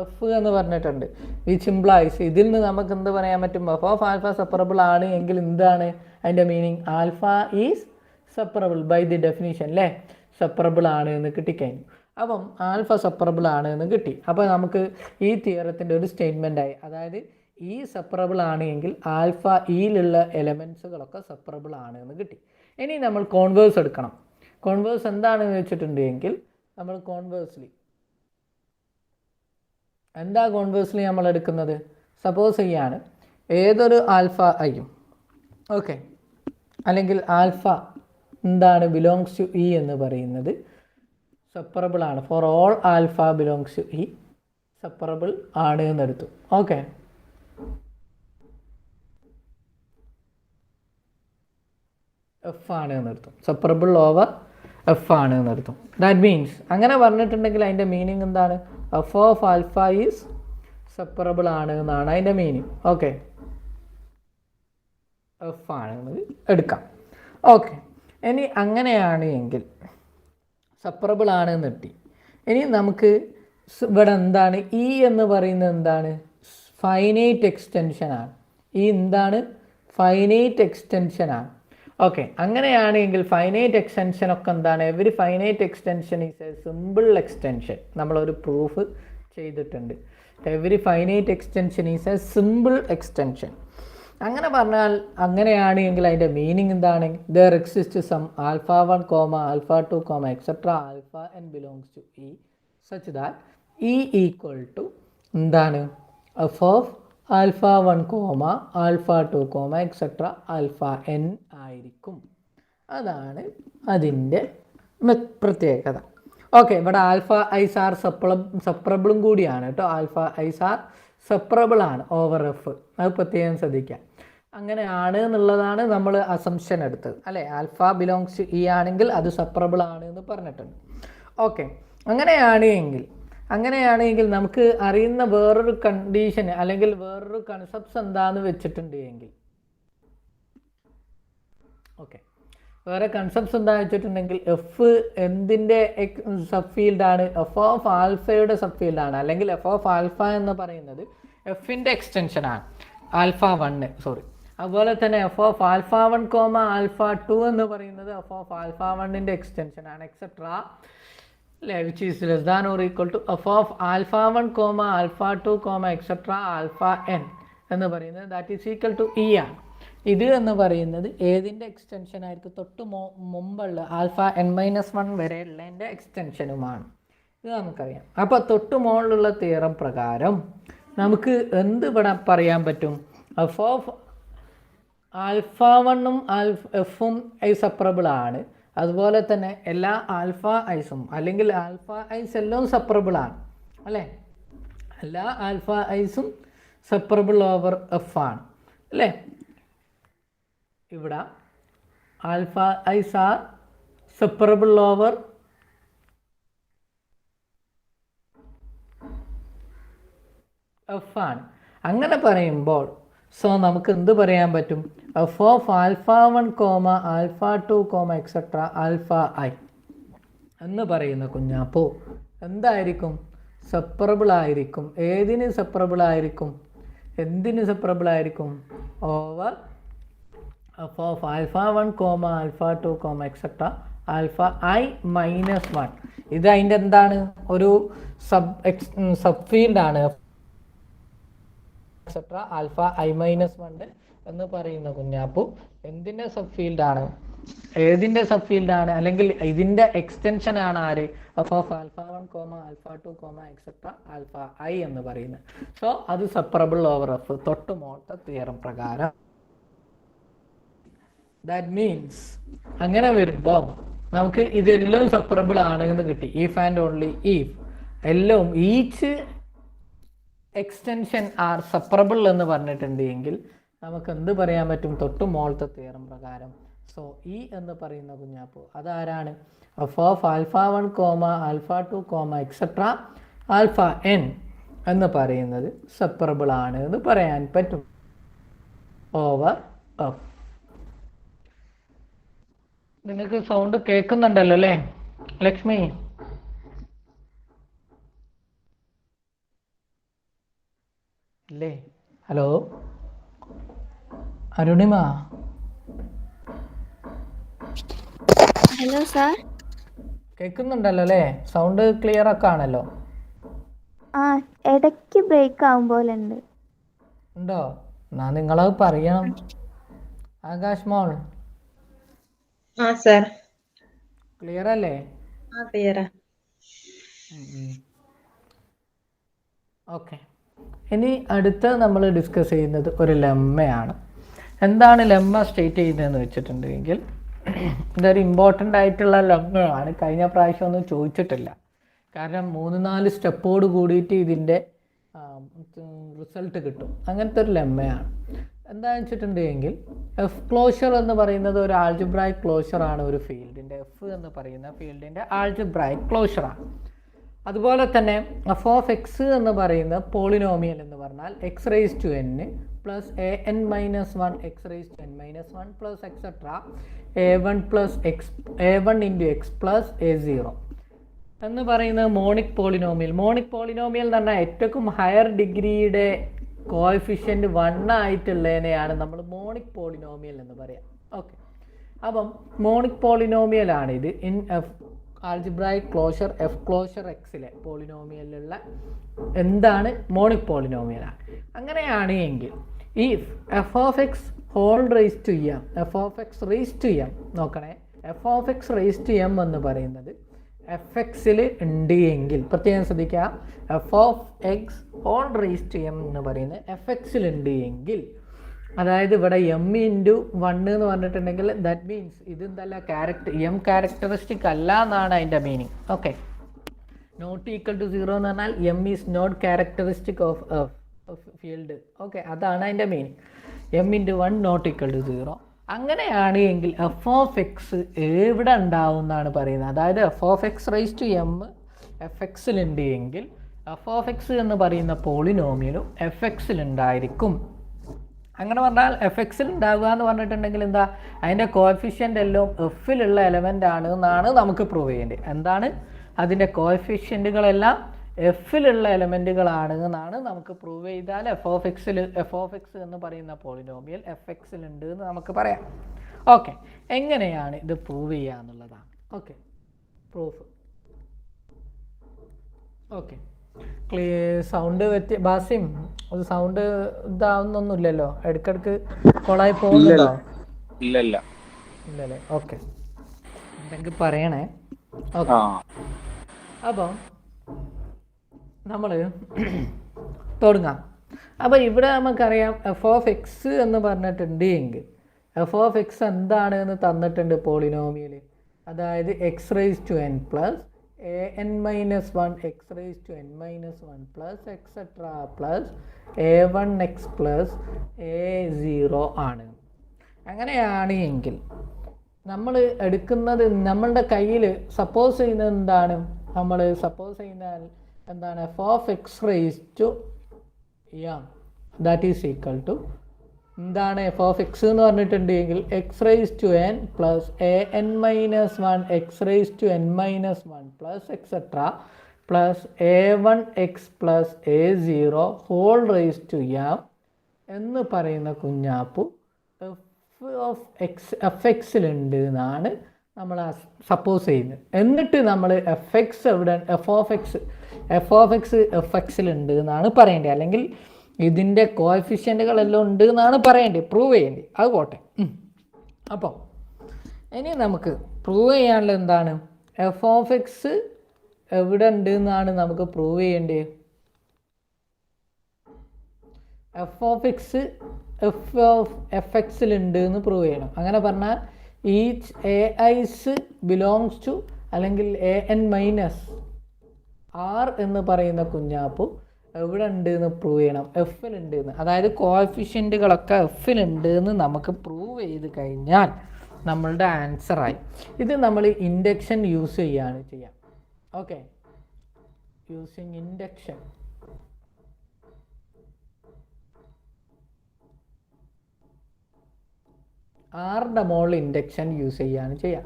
F എന്ന് പറഞ്ഞിട്ടുണ്ട്. വിച്ച് ഇംപ്ലൈസ് ഇതിൽ നിന്ന് നമുക്ക് എന്ത് പറയാൻ പറ്റും? എഫ് ഓഫ് ആൽഫ സെപ്പറബിൾ ആണ് എങ്കിൽ എന്താണ് അതിൻ്റെ meaning? Alpha is separable by the definition അല്ലേ? സെപ്പറബിൾ ആണ് എന്ന് കിട്ടിക്കഴിഞ്ഞു. അപ്പം ആൽഫ സെപ്പറബിൾ ആണ് എന്ന് കിട്ടി. അപ്പോൾ നമുക്ക് ഈ തിയറത്തിൻ്റെ ഒരു സ്റ്റേറ്റ്മെൻറ്റായി. അതായത് ഈ സെപ്പറബിൾ ആണ് എങ്കിൽ ആൽഫ ഇയിലുള്ള എലമെൻസുകളൊക്കെ സെപ്പറബിൾ ആണ് എന്ന് കിട്ടി. ഇനി നമ്മൾ കോൺവേഴ്സ് എടുക്കണം. കോൺവേഴ്സ് എന്താണെന്ന് വെച്ചിട്ടുണ്ടെങ്കിൽ നമ്മൾ കോൺവേഴ്സ്ലി നമ്മൾ എടുക്കുന്നത്? സപ്പോസ് ചെയ്യാണ് ഏതൊരു ആൽഫ ഐയും ഓക്കെ, അല്ലെങ്കിൽ ആൽഫ എന്താണ് ബിലോങ്സ് ടു ഇ എന്ന് പറയുന്നത് സെപ്പറബിൾ ആണ്. For all alpha belongs to E separable ആണ് എന്നെടുത്തു. ഓക്കെ, എഫ് ആണ് എന്നെടുത്തു. സെപ്പറബിൾ ഓവർ എഫ് ആണ് എന്നെടുത്തു. ദാറ്റ് മീൻസ് അങ്ങനെ പറഞ്ഞിട്ടുണ്ടെങ്കിൽ അതിൻ്റെ മീനിങ് എന്താണ്? F of alpha is separable ആണ് എന്നാണ് അതിൻ്റെ മീനിങ്. ഓക്കെ, എഫ് ആണെന്ന് എടുക്കാം. ഓക്കെ, ഇനി അങ്ങനെയാണ് എങ്കിൽ സെപ്പറബിൾ ആണെന്ന് കിട്ടി. ഇനി നമുക്ക് ഇവിടെ എന്താണ്? ഇ എന്ന് പറയുന്നത് എന്താണ്? ഫൈനൈറ്റ് എക്സ്റ്റൻഷനാണ്. ഈ എന്താണ്? ഫൈനൈറ്റ് എക്സ്റ്റൻഷനാണ്. ഓക്കെ, അങ്ങനെയാണെങ്കിൽ ഫൈനൈറ്റ് എക്സ്റ്റൻഷനൊക്കെ എന്താണ്? Every finite extension is a simple extension. നമ്മളൊരു പ്രൂഫ് ചെയ്തിട്ടുണ്ട്. Every finite extension is a simple extension. അങ്ങനെ പറഞ്ഞാൽ അങ്ങനെയാണ് എങ്കിൽ അതിൻ്റെ മീനിങ് എന്താണ്? There exist some alpha 1, alpha 2, etcetera alpha n belongs to E such that E equal to എന്താണ്? F of alpha 1, alpha 2, etcetera alpha n ആയിരിക്കും. അതാണ് അതിൻ്റെ പ്രത്യേകത. ഓക്കെ, ഇവിടെ ആൽഫ ഐസ് ആർ സെപ്പറബിളും കൂടിയാണ് കേട്ടോ. ആൽഫ ഐസ് ആർ സെപ്പറബിൾ ആണ് over F. അത് പ്രത്യേകം ശ്രദ്ധിക്കാം. അങ്ങനെയാണ് എന്നുള്ളതാണ് നമ്മൾ അസംഷൻ എടുത്തത് അല്ലേ? ആൽഫ ബിലോങ്സ് ടു ഇ ആണെങ്കിൽ അത് സെപ്പറബിൾ ആണ് എന്ന് പറഞ്ഞിട്ടുണ്ട്. ഓക്കെ, അങ്ങനെയാണെങ്കിൽ നമുക്ക് അറിയുന്ന വേറൊരു കണ്ടീഷൻ അല്ലെങ്കിൽ വേറൊരു കൺസെപ്റ്റ്സ് എന്താന്ന് വെച്ചിട്ടുണ്ട് എങ്കിൽ ഓക്കെ, വേറെ കൺസെപ്റ്റ്സ് എന്താ വെച്ചിട്ടുണ്ടെങ്കിൽ എഫ് എന്തിൻ്റെ സബ് ഫീൽഡാണ്? എഫ് ഓഫ് ആൽഫയുടെ സബ് ഫീൽഡാണ്. അല്ലെങ്കിൽ എഫ് ഓഫ് ആൽഫ എന്ന് പറയുന്നത് എഫിൻ്റെ എക്സ്റ്റൻഷനാണ്. ആൽഫ 1 അതുപോലെ തന്നെ എഫ് ഓഫ് ആൽഫ 1, ആൽഫ 2 എന്ന് പറയുന്നത് എഫ് ഓഫ് ആൽഫ 1ൻ്റെ എക്സ്റ്റൻഷനാണ് എക്സെട്ര അല്ലേ? Which is less than or equal to F of alpha 1, alpha 2, etcetera alpha n എന്ന് പറയുന്നത് that is equal to E ആണ്. ഇത് എന്ന് പറയുന്നത് ഏതിൻ്റെ എക്സ്റ്റൻഷൻ ആയിരിക്കും? തൊട്ട് മുമ്പുള്ള ആൽഫ n-1 വരെയുള്ളതിൻ്റെ എക്സ്റ്റൻഷനുമാണ്. ഇത് നമുക്കറിയാം. അപ്പോൾ തൊട്ട് മുകളിലുള്ള തിയറം പ്രകാരം നമുക്ക് എന്ത് ഇവിടെ പറയാൻ പറ്റും? എഫ് ഓഫ് ആൽഫ വണ്ണും എഫും ഐ സെപ്പറബിൾ ആണ്. അതുപോലെ തന്നെ എല്ലാ ആൽഫ ഐസും അല്ലെങ്കിൽ ആൽഫ ഐസ് എല്ലാം സെപ്പറബിൾ ആണ് അല്ലേ? എല്ലാ ആൽഫ ഐസും സെപ്പറബിൾ ഓവർ എഫ് ആണ് അല്ലേ? ഇവിടെ alpha ice R separable over F ആണ്. അങ്ങനെ പറയുമ്പോൾ നമുക്ക് എന്ത് പറയാൻ പറ്റും? F of alpha one comma alpha two comma etcetera alpha I എന്ന് പറയുന്ന കുഞ്ഞാപ്പോ എന്തായിരിക്കും? സെപ്പറബിൾ ആയിരിക്കും. ഏതിന് സെപ്പറബിൾ ആയിരിക്കും? എന്തിന് സെപ്പറബിൾ ആയിരിക്കും? Over F of alpha one comma alpha two comma etcetera alpha I minus one. ഇത് അതിൻ്റെ എന്താണ്? ഒരു സബ് ഫീൽഡാണ് etcetera alpha I minus one എന്ന് പറയുന്ന കുഞ്ഞാപ്പു എന്തിൻ്റെ സബ് ഫീൽഡാണ്? ഏതിൻ്റെ സബ് ഫീൽഡാണ്? അല്ലെങ്കിൽ ഇതിൻ്റെ എക്സ്റ്റൻഷൻ ആണ് ആര്? F of alpha one comma alpha two comma etcetera alpha I എന്ന് പറയുന്നത്. സോ അത് സെപ്പറബിൾ ഓവർ എഫ് തൊട്ട് മോളത്തെ തിയറം പ്രകാരം. ദാറ്റ് മീൻസ് അങ്ങനെ വരുമ്പോൾ നമുക്ക് ഇതെല്ലാം സെപ്പറബിൾ ആണ് എന്ന് കിട്ടി. ഈഫ് ആൻഡ് ഓൺലി ഈഫ് എല്ലാം ഈച്ച് എക്സ്റ്റൻഷൻ ആർ സെപ്പറബിൾ എന്ന് പറഞ്ഞിട്ടുണ്ട് എങ്കിൽ നമുക്ക് എന്ത് പറയാൻ പറ്റും? തൊട്ട് മോളത്തെ തിയറം പ്രകാരം. സോ ഇ എന്ന് പറയുന്ന കുഞ്ഞാപ്പു അതാരാണ്? F of alpha one comma alpha two comma etcetera alpha N എന്ന് പറയുന്നത് സെപ്പറബിൾ ആണ് എന്ന് പറയാൻ പറ്റും ഓവർ എഫ്. നിങ്ങൾക്ക് സൗണ്ട് കേൾക്കുന്നുണ്ടല്ലോ അല്ലേ ലക്ഷ്മി? അല്ലേ? ഹലോ അരുണിമ. Hello sir. കേൾക്കുന്നുണ്ടല്ലോ അല്ലേ? സൗണ്ട് ക്ലിയർ ഒക്കെ ആണല്ലോ? ആ, ഇടയ്ക്ക് ബ്രേക്ക് ആവും പോലെ ഉണ്ട്. ഉണ്ടോ? എന്നാ നിങ്ങളത് പറയണം. ആകാശ് മോൾ സർ ക്ലിയർ അല്ലേ? ക്ലിയറാ. ഓക്കെ. ഇനി അടുത്ത നമ്മൾ ഡിസ്കസ് ചെയ്യുന്നത് ഒരു ലെമ്മയാണ്. എന്താണ് ലെമ്മ സ്റ്റേറ്റ് ചെയ്യുന്നതെന്ന് വെച്ചിട്ടുണ്ടെങ്കിൽ ഇതൊരു ഇമ്പോർട്ടൻ്റ് ആയിട്ടുള്ള ലെമ്മയാണ്. കഴിഞ്ഞ പ്രാവശ്യം ഒന്നും ചോദിച്ചിട്ടില്ല. കാരണം 3-4 സ്റ്റെപ്പോട് കൂടിയിട്ട് ഇതിൻ്റെ റിസൾട്ട് കിട്ടും. അങ്ങനത്തെ ഒരു ലെമ്മയാണ്. എന്താണെന്ന് വെച്ചിട്ടുണ്ടെങ്കിൽ എഫ് ക്ലോഷർ എന്ന് പറയുന്നത് ഒരു ആൾജിബ്രായിക് ക്ലോഷറാണ്. ഒരു ഫീൽഡിൻ്റെ എഫ് എന്ന് പറയുന്ന ഫീൽഡിൻ്റെ ആൾജിബ്രായിക് ക്ലോഷറാണ്. അതുപോലെ തന്നെ എഫ് ഓഫ് എക്സ് എന്ന് പറയുന്ന പോളിനോമിയൽ എന്ന് പറഞ്ഞാൽ X raise to N plus A N minus one X raise to N minus one plus etcetera A one plus X A one into X plus A zero എന്ന് പറയുന്നത് monic polynomial. Monic polynomial എന്ന് പറഞ്ഞാൽ ഏറ്റവും higher ഡിഗ്രിയുടെ coefficient 1 ആയിട്ടുള്ളതിനെയാണ് നമ്മൾ monic polynomial എന്ന് പറയാം. Okay. അപ്പം മോണിക് പോളിനോമിയലാണിത്. In F algebraic closure F closure എക്സിലെ പോളിനോമിയലിലുള്ള എന്താണ്? മോണിക് പോളിനോമിയലാണ്. അങ്ങനെയാണ് എങ്കിൽ ഈ F of X whole raise to M, F of X raise to M നോക്കണേ. F of X raise to M എന്ന് പറയുന്നത് എഫ് എക്സിൽ ഉണ്ട് എങ്കിൽ പ്രത്യേകം ശ്രദ്ധിക്കുക. F of X whole raise to M എന്ന് പറയുന്നത് എഫ് എക്സിൽ ഉണ്ട് എങ്കിൽ, അതായത് ഇവിടെ എം ഇൻറ്റു 1 എന്ന് പറഞ്ഞിട്ടുണ്ടെങ്കിൽ ദാറ്റ് മീൻസ് ഇതെന്തല്ല എം ക്യാരക്ടറിസ്റ്റിക് അല്ല എന്നാണ് അതിൻ്റെ meaning. Okay. Not equal to 0 എന്ന് പറഞ്ഞാൽ M is not characteristic of field. Okay, അതാണ് അതിൻ്റെ meaning. M into 1 not equal to 0. അങ്ങനെയാണ് എങ്കിൽ എഫ് ഓഫ് എക്സ് എവിടെ ഉണ്ടാവും എന്നാണ് പറയുന്നത്. അതായത് F of X rise to M F എക്സിലുണ്ട് എങ്കിൽ എഫ് ഓഫ് എക്സ് എന്ന് പറയുന്ന പോളിനോമിയലും എഫ് എക്സിലുണ്ടായിരിക്കും. അങ്ങനെ പറഞ്ഞാൽ എഫ് എക്സിൽ ഉണ്ടാവുക എന്ന് പറഞ്ഞിട്ടുണ്ടെങ്കിൽ എന്താ? അതിൻ്റെ കോഎഫിഷ്യൻ്റ് എല്ലാം എഫിലുള്ള എലമെൻ്റ് ആണ് എന്നാണ് നമുക്ക് പ്രൂവ് ചെയ്യേണ്ടത്. എന്താണ്? അതിൻ്റെ കോഎഫിഷ്യൻറ്റുകളെല്ലാം എഫിലുള്ള എലമെൻറ്റുകളാണ് എന്നാണ് നമുക്ക് പ്രൂവ് ചെയ്താൽ എഫ് ഓഫ് എക്സ് എന്ന് പറയുന്ന പോളിനോമിയൽ എഫ് എക്സിലുണ്ട് എന്ന് നമുക്ക് പറയാം. ഓക്കെ. എങ്ങനെയാണ് ഇത് പ്രൂവ് ചെയ്യുക എന്നുള്ളതാണ്. Okay, proof. Okay, sound Basim ഒരു സൗണ്ട് ഇതാവുന്നൊന്നുമില്ലല്ലോ? ഇടയ്ക്കിടയ്ക്ക് കൊളായി പോകുന്നുണ്ടോ? ഇല്ലല്ലേ? ഓക്കെ, എന്തെങ്കിലും പറയണേ. ഓക്കെ. അപ്പം നമ്മൾ തുടങ്ങാം. അപ്പോൾ ഇവിടെ നമുക്കറിയാം എഫ് ഓഫ് എക്സ് എന്ന് പറഞ്ഞിട്ടുണ്ട് എങ്കിൽ എഫ് ഓഫ് എക്സ് എന്താണ് എന്ന് തന്നിട്ടുണ്ട് പോളിനോമിയൽ. അതായത് X raise to N plus A N minus one X raise to N minus one plus etcetera plus A one X plus A zero ആണ്. അങ്ങനെയാണ് എങ്കിൽ നമ്മൾ എടുക്കുന്നത് നമ്മളുടെ കയ്യിൽ സപ്പോസ് ചെയ്യുന്നത് എന്താണ്? നമ്മൾ സപ്പോസ് ചെയ്യുന്നാൽ എന്താണ്? F of X raise to M that is equal to എന്താണ്? എഫ് ഓഫ് എക്സ് എന്ന് പറഞ്ഞിട്ടുണ്ടെങ്കിൽ X raise to N plus A N minus one X raise to N minus one plus etcetera plus A one X plus A zero whole raise to M എന്ന് പറയുന്ന Kunjappu F എക്സിലുണ്ട് എന്നാണ് നമ്മൾ suppose ചെയ്യുന്നത്. എന്നിട്ട് നമ്മൾ F X എവിടെ F of X F എക്സിലുണ്ട് എന്നാണ് പറയേണ്ടത്. അല്ലെങ്കിൽ ഇതിൻ്റെ കോഎഫിഷ്യൻറ്റുകളെല്ലാം ഉണ്ട് എന്നാണ് പറയേണ്ടത്, പ്രൂവ് ചെയ്യേണ്ടത്. അത് പോട്ടെ. അപ്പോൾ ഇനി നമുക്ക് പ്രൂവ് ചെയ്യാനുള്ള എന്താണ്? എഫ് ഓഫ് എക്സ് എവിടെ ഉണ്ട് എന്നാണ് നമുക്ക് പ്രൂവ് ചെയ്യേണ്ടത്. എഫ് എക്സിലുണ്ട് എന്ന് പ്രൂവ് ചെയ്യണം. അങ്ങനെ പറഞ്ഞാൽ each A i's belongs to അല്ലെങ്കിൽ എ എൻ മൈനസ് ആർ എന്ന് പറയുന്ന കുഞ്ഞാപ്പു എവിടെ ഉണ്ട് എന്ന് പ്രൂവ് ചെയ്യണം. എഫിലുണ്ട് എന്ന്, അതായത് കോഎഫിഷ്യൻറ്റുകളൊക്കെ എഫിലുണ്ട് എന്ന് നമുക്ക് പ്രൂവ് ചെയ്ത് കഴിഞ്ഞാൽ നമ്മളുടെ ആൻസറായി. ഇത് നമ്മൾ ഇൻഡക്ഷൻ യൂസ് ചെയ്യാണ് ചെയ്യാം. Okay, using induction. ആറിൻ്റെ മുകളിൽ ഇൻഡക്ഷൻ യൂസ് ചെയ്യാണ് ചെയ്യുക.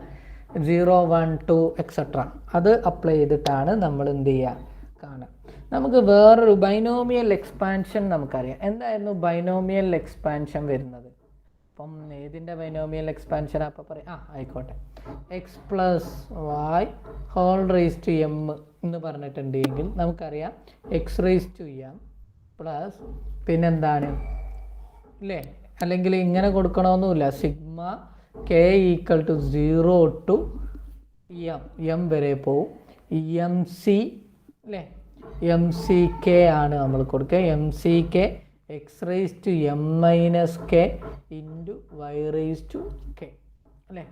0 1 2 എക്സെട്ര അത് അപ്ലൈ ചെയ്തിട്ടാണ് നമ്മൾ എന്ത് ചെയ്യുക കാണുക. നമുക്ക് വേറൊരു ബൈനോമിയൽ എക്സ്പാൻഷൻ നമുക്കറിയാം. എന്തായിരുന്നു ബൈനോമിയൽ എക്സ്പാൻഷൻ വരുന്നത്? അപ്പം ഏതിൻ്റെ ബൈനോമിയൽ എക്സ്പാൻഷൻ അപ്പോൾ പറയാം? ആയിക്കോട്ടെ, X plus Y whole raise to M എന്ന് പറഞ്ഞിട്ടുണ്ടെങ്കിൽ നമുക്കറിയാം X raise to M plus പിന്നെന്താണ് അല്ലേ? അല്ലെങ്കിൽ ഇങ്ങനെ കൊടുക്കണമെന്നില്ല, sigma K equal to 0 to M വരെ പോവും. എം സി അല്ലേ, എം സി കെ ആണ് നമ്മൾ കൊടുക്കുക. M C K X raise to M minus K into Y raise to K അല്ലേ.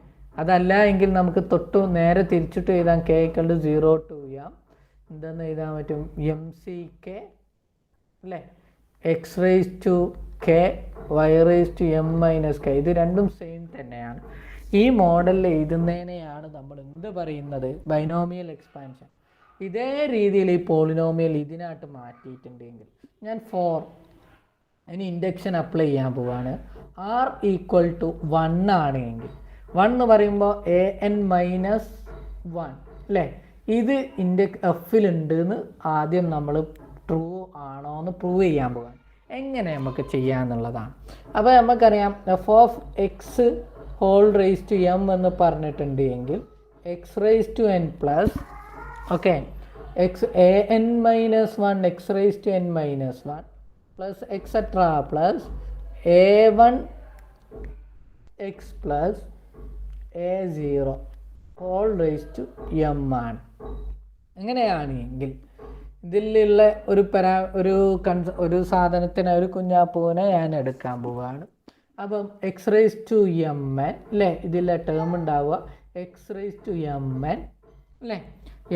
അതല്ല എങ്കിൽ നമുക്ക് തൊട്ട് നേരെ തിരിച്ചിട്ട് എഴുതാം. K equal to 0 to M എന്തെന്ന് എഴുതാൻ പറ്റും? എം സി കെ അല്ലേ X raise to K Y raise to M minus K. ഇത് രണ്ടും സെയിം തന്നെയാണ്. ഈ മോഡലിൽ എഴുതുന്നതിനെയാണ് നമ്മൾ എന്ത് പറയുന്നത്? Binomial expansion. ഇതേ രീതിയിൽ ഈ പോളിനോമിയൽ ഇതിനായിട്ട് മാറ്റിയിട്ടുണ്ടെങ്കിൽ ഞാൻ ഇനി ഇൻഡക്ഷൻ അപ്ലൈ ചെയ്യാൻ പോവാണ്. ആർ ഈക്വൽ ടു 1 ആണ് എങ്കിൽ 1 എന്ന് പറയുമ്പോൾ എ എൻ മൈനസ് 1 അല്ലേ. ഇത് എഫിലുണ്ട് എന്ന് ആദ്യം നമ്മൾ ട്രൂ ആണോ എന്ന് പ്രൂവ് ചെയ്യാൻ പോവാണ്. എങ്ങനെ നമുക്ക് ചെയ്യാമെന്നുള്ളതാണ്. അപ്പോൾ നമുക്കറിയാം F of X whole raise to M എന്ന് പറഞ്ഞിട്ടുണ്ട് എങ്കിൽ X raise to N plus okay X A N minus 1 X raise to N minus 1 plus etcetera plus A one X plus A zero whole raise to M ആണ്. എങ്ങനെയാണ് എങ്കിൽ ഇതിലുള്ള ഒരു സാധനത്തിന് ഒരു കുഞ്ഞാപ്പൂവിനെ ഞാൻ എടുക്കാൻ പോവുകയാണ്. അപ്പം X raise to M N അല്ലേ, ഇതിലെ ടേം ഉണ്ടാവുക X raise to M N അല്ലേ,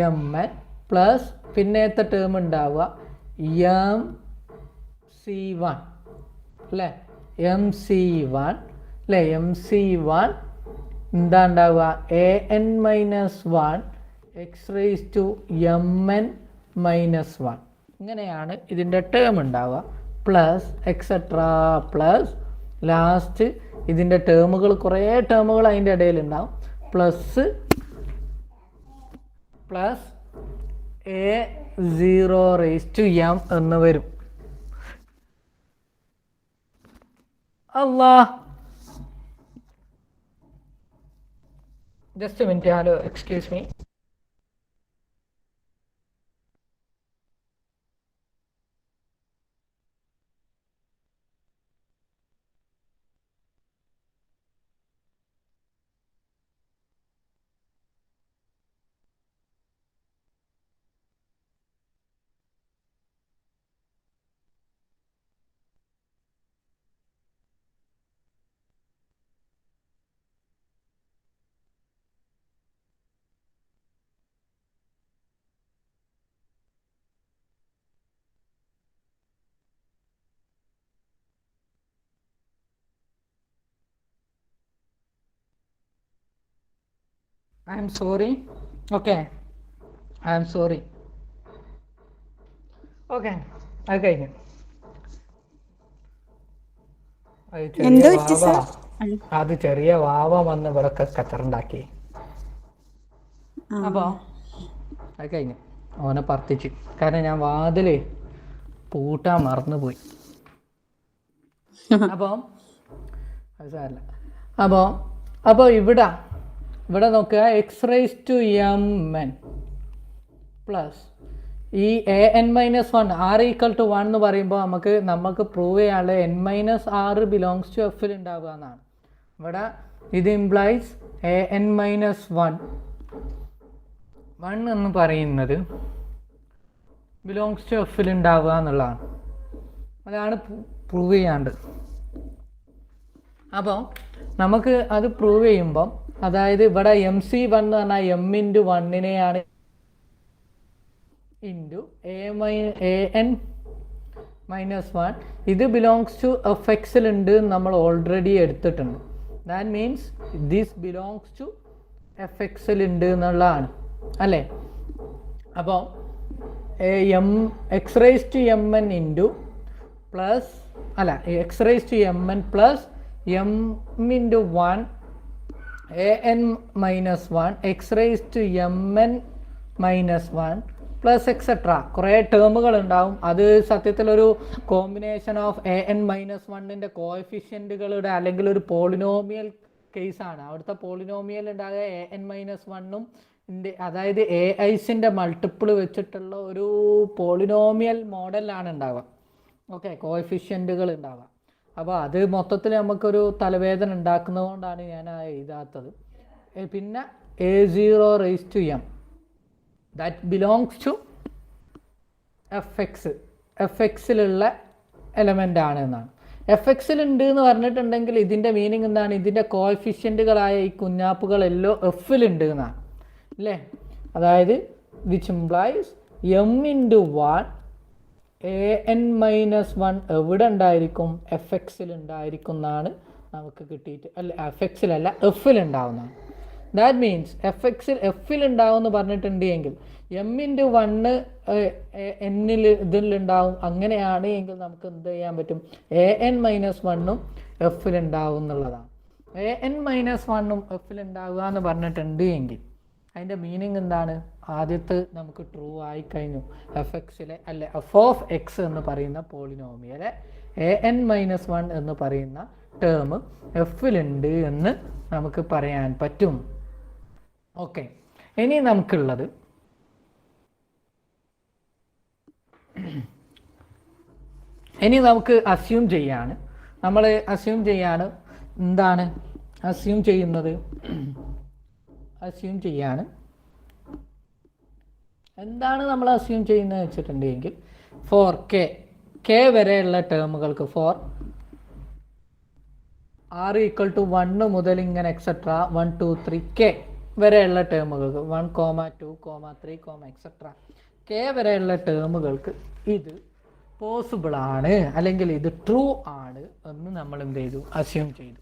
എം എൻ പ്ലസ് പിന്നത്തെ ടേം ഉണ്ടാവുക എം സി വൺ അല്ലേ, എം സി വൺ അല്ലേ, എം സി വൺ എന്താ ഉണ്ടാവുക A N minus 1 X raise to M N minus 1. ഇങ്ങനെയാണ് ഇതിൻ്റെ ടേം ഉണ്ടാവുക. പ്ലസ് എക്സെട്ര പ്ലസ് ലാസ്റ്റ് ഇതിൻ്റെ ടേമുകൾ കുറേ ടേമുകൾ അതിൻ്റെ ഇടയിലുണ്ടാവും. Plus A zero raise to M എന്ന് വരും. അല്ലാ, just a minute, hello excuse me. I'm sorry. Okay, I'm sorry. Okay, അത് കഴിഞ്ഞു. അത് ചെറിയ വാവ വന്ന് ഇവിടെ കച്ചറുണ്ടാക്കി. അപ്പോൾ അത് കഴിഞ്ഞു. ഓനെ പറത്തിച്ച്. കാരണം ഞാൻ വാതില് പൂട്ടാൻ മറന്നുപോയി. അപ്പോൾ അത് സാരല്ല. അപ്പോൾ ഇവിടെ നോക്കുക, x⁻m പ്ലസ് ഈ an-1 r = 1 എന്ന് പറയുമ്പോൾ നമുക്ക് പ്രൂവ് ചെയ്യാനുള്ള n-r ബിലോങ്സ് ടു എഫിൽ ഉണ്ടാവുക എന്നാണ്. ഇവിടെ ഇത് ഇംപ്ലൈസ് an-1 എന്ന് പറയുന്നത് ബിലോങ്സ് ടു എഫിൽ ഉണ്ടാവുക എന്നുള്ളതാണ്. അതാണ് പ്രൂവ് ചെയ്യാണ്ട്. അപ്പോൾ നമുക്ക് അത് പ്രൂവ് ചെയ്യുമ്പം, അതായത് ഇവിടെ MC1 എന്ന് പറഞ്ഞാൽ m×1 ഇൻറ്റു an-1 ഇത് ബിലോങ്സ് ടു എഫ് ഉണ്ട് നമ്മൾ ഓൾറെഡി എടുത്തിട്ടുണ്ട്. That means this belongs to F ഉണ്ട് എന്നുള്ളതാണ് അല്ലേ. അപ്പോൾ x⁻mn ഇൻറ്റു പ്ലസ് അല്ല x⁻mn plus m×1 an-1 x⁻mn-1 plus etcetera കുറേ ടേമുകൾ ഉണ്ടാവും. അത് സത്യത്തിലൊരു കോമ്പിനേഷൻ ഓഫ് an-1ൻ്റെ കോഎഫിഷ്യൻറ്റുകളുടെ അല്ലെങ്കിൽ ഒരു പോളിനോമിയൽ കേസാണ്. അവിടുത്തെ പോളിനോമിയൽ ഉണ്ടാകുക an-1ഉം അതായത് ai's മൾട്ടിപ്പിൾ വെച്ചിട്ടുള്ള ഒരു പോളിനോമിയൽ മോഡലാണ് ഉണ്ടാവുക. ഓക്കെ, കോഎഫിഷ്യൻറ്റുകൾ ഉണ്ടാവുക. അപ്പോൾ അത് മൊത്തത്തിൽ നമുക്കൊരു തലവേദന ഉണ്ടാക്കുന്നതുകൊണ്ടാണ് ഞാൻ എഴുതാത്തത്. പിന്നെ a0m ദാറ്റ് ബിലോങ്സ് ടു എഫ്-എക്സിലുള്ള എലമെൻ്റ് ആണ് എന്നാണ്. എഫ്-എക്സിലുണ്ട് എന്ന് പറഞ്ഞിട്ടുണ്ടെങ്കിൽ ഇതിൻ്റെ മീനിങ് എന്താണ്? ഇതിൻ്റെ കോഎഫിഷ്യൻറ്റുകളായ ഈ കുഞ്ഞാപ്പുകളെല്ലാം എഫിലുണ്ട് എന്നാണ് അല്ലേ. അതായത് വിച്ച് ഇംപ്ലൈസ് m×1 an-1 എവിടെ ഉണ്ടായിരിക്കും? എഫ്-എക്സിൽ ഉണ്ടായിരിക്കും എന്നാണ് നമുക്ക് കിട്ടിയിട്ട്. അല്ല, എഫ്-എക്സിലല്ല, എഫിലുണ്ടാവുന്നതാണ്. ദാറ്റ് മീൻസ് എഫിൽ ഉണ്ടാവും എന്ന് പറഞ്ഞിട്ടുണ്ടെങ്കിൽ m×1 ഇതിലുണ്ടാവും. അങ്ങനെയാണ് എങ്കിൽ നമുക്ക് എന്ത് ചെയ്യാൻ പറ്റും? an-1ഉം എഫിലുണ്ടാവും എന്നുള്ളതാണ്. an-1ഉം എഫിലുണ്ടാവുക എന്ന് പറഞ്ഞിട്ടുണ്ട് എങ്കിൽ അതിൻ്റെ മീനിങ് എന്താണ്? ആദ്യത്തെ നമുക്ക് ട്രൂ ആയി കഴിഞ്ഞു. എഫ്-എക്സിലെ അല്ലെ f(x) എന്ന് പറയുന്ന പോളിനോമിയലെ an-1 എന്ന് പറയുന്ന ടേം എഫിലുണ്ട് എന്ന് നമുക്ക് പറയാൻ പറ്റും. ഓക്കെ, ഇനി നമുക്കുള്ളത് നമുക്ക് അസ്യൂം ചെയ്യാണ്. നമ്മൾ അസ്യൂം ചെയ്യാണ്. എന്താണ് അസ്യൂം ചെയ്യുന്നത്? എന്താണ് നമ്മൾ അസ്യൂം ചെയ്യുന്നത് വെച്ചിട്ടുണ്ടെങ്കിൽ, ഫോർ k വരെയുള്ള ടേമുകൾക്ക്, ഫോർ r = 1 മുതൽ ഇങ്ങനെ എക്സെട്ര 1 2 3 k വരെയുള്ള ടേമുകൾക്ക് 1, 2, 3, എക്സെട്ര k വരെയുള്ള ടേമുകൾക്ക് ഇത് പോസിബിൾ ആണ് അല്ലെങ്കിൽ ഇത് ട്രൂ ആണ് എന്ന് നമ്മൾ എന്ത് ചെയ്തു? അസ്യൂം ചെയ്തു.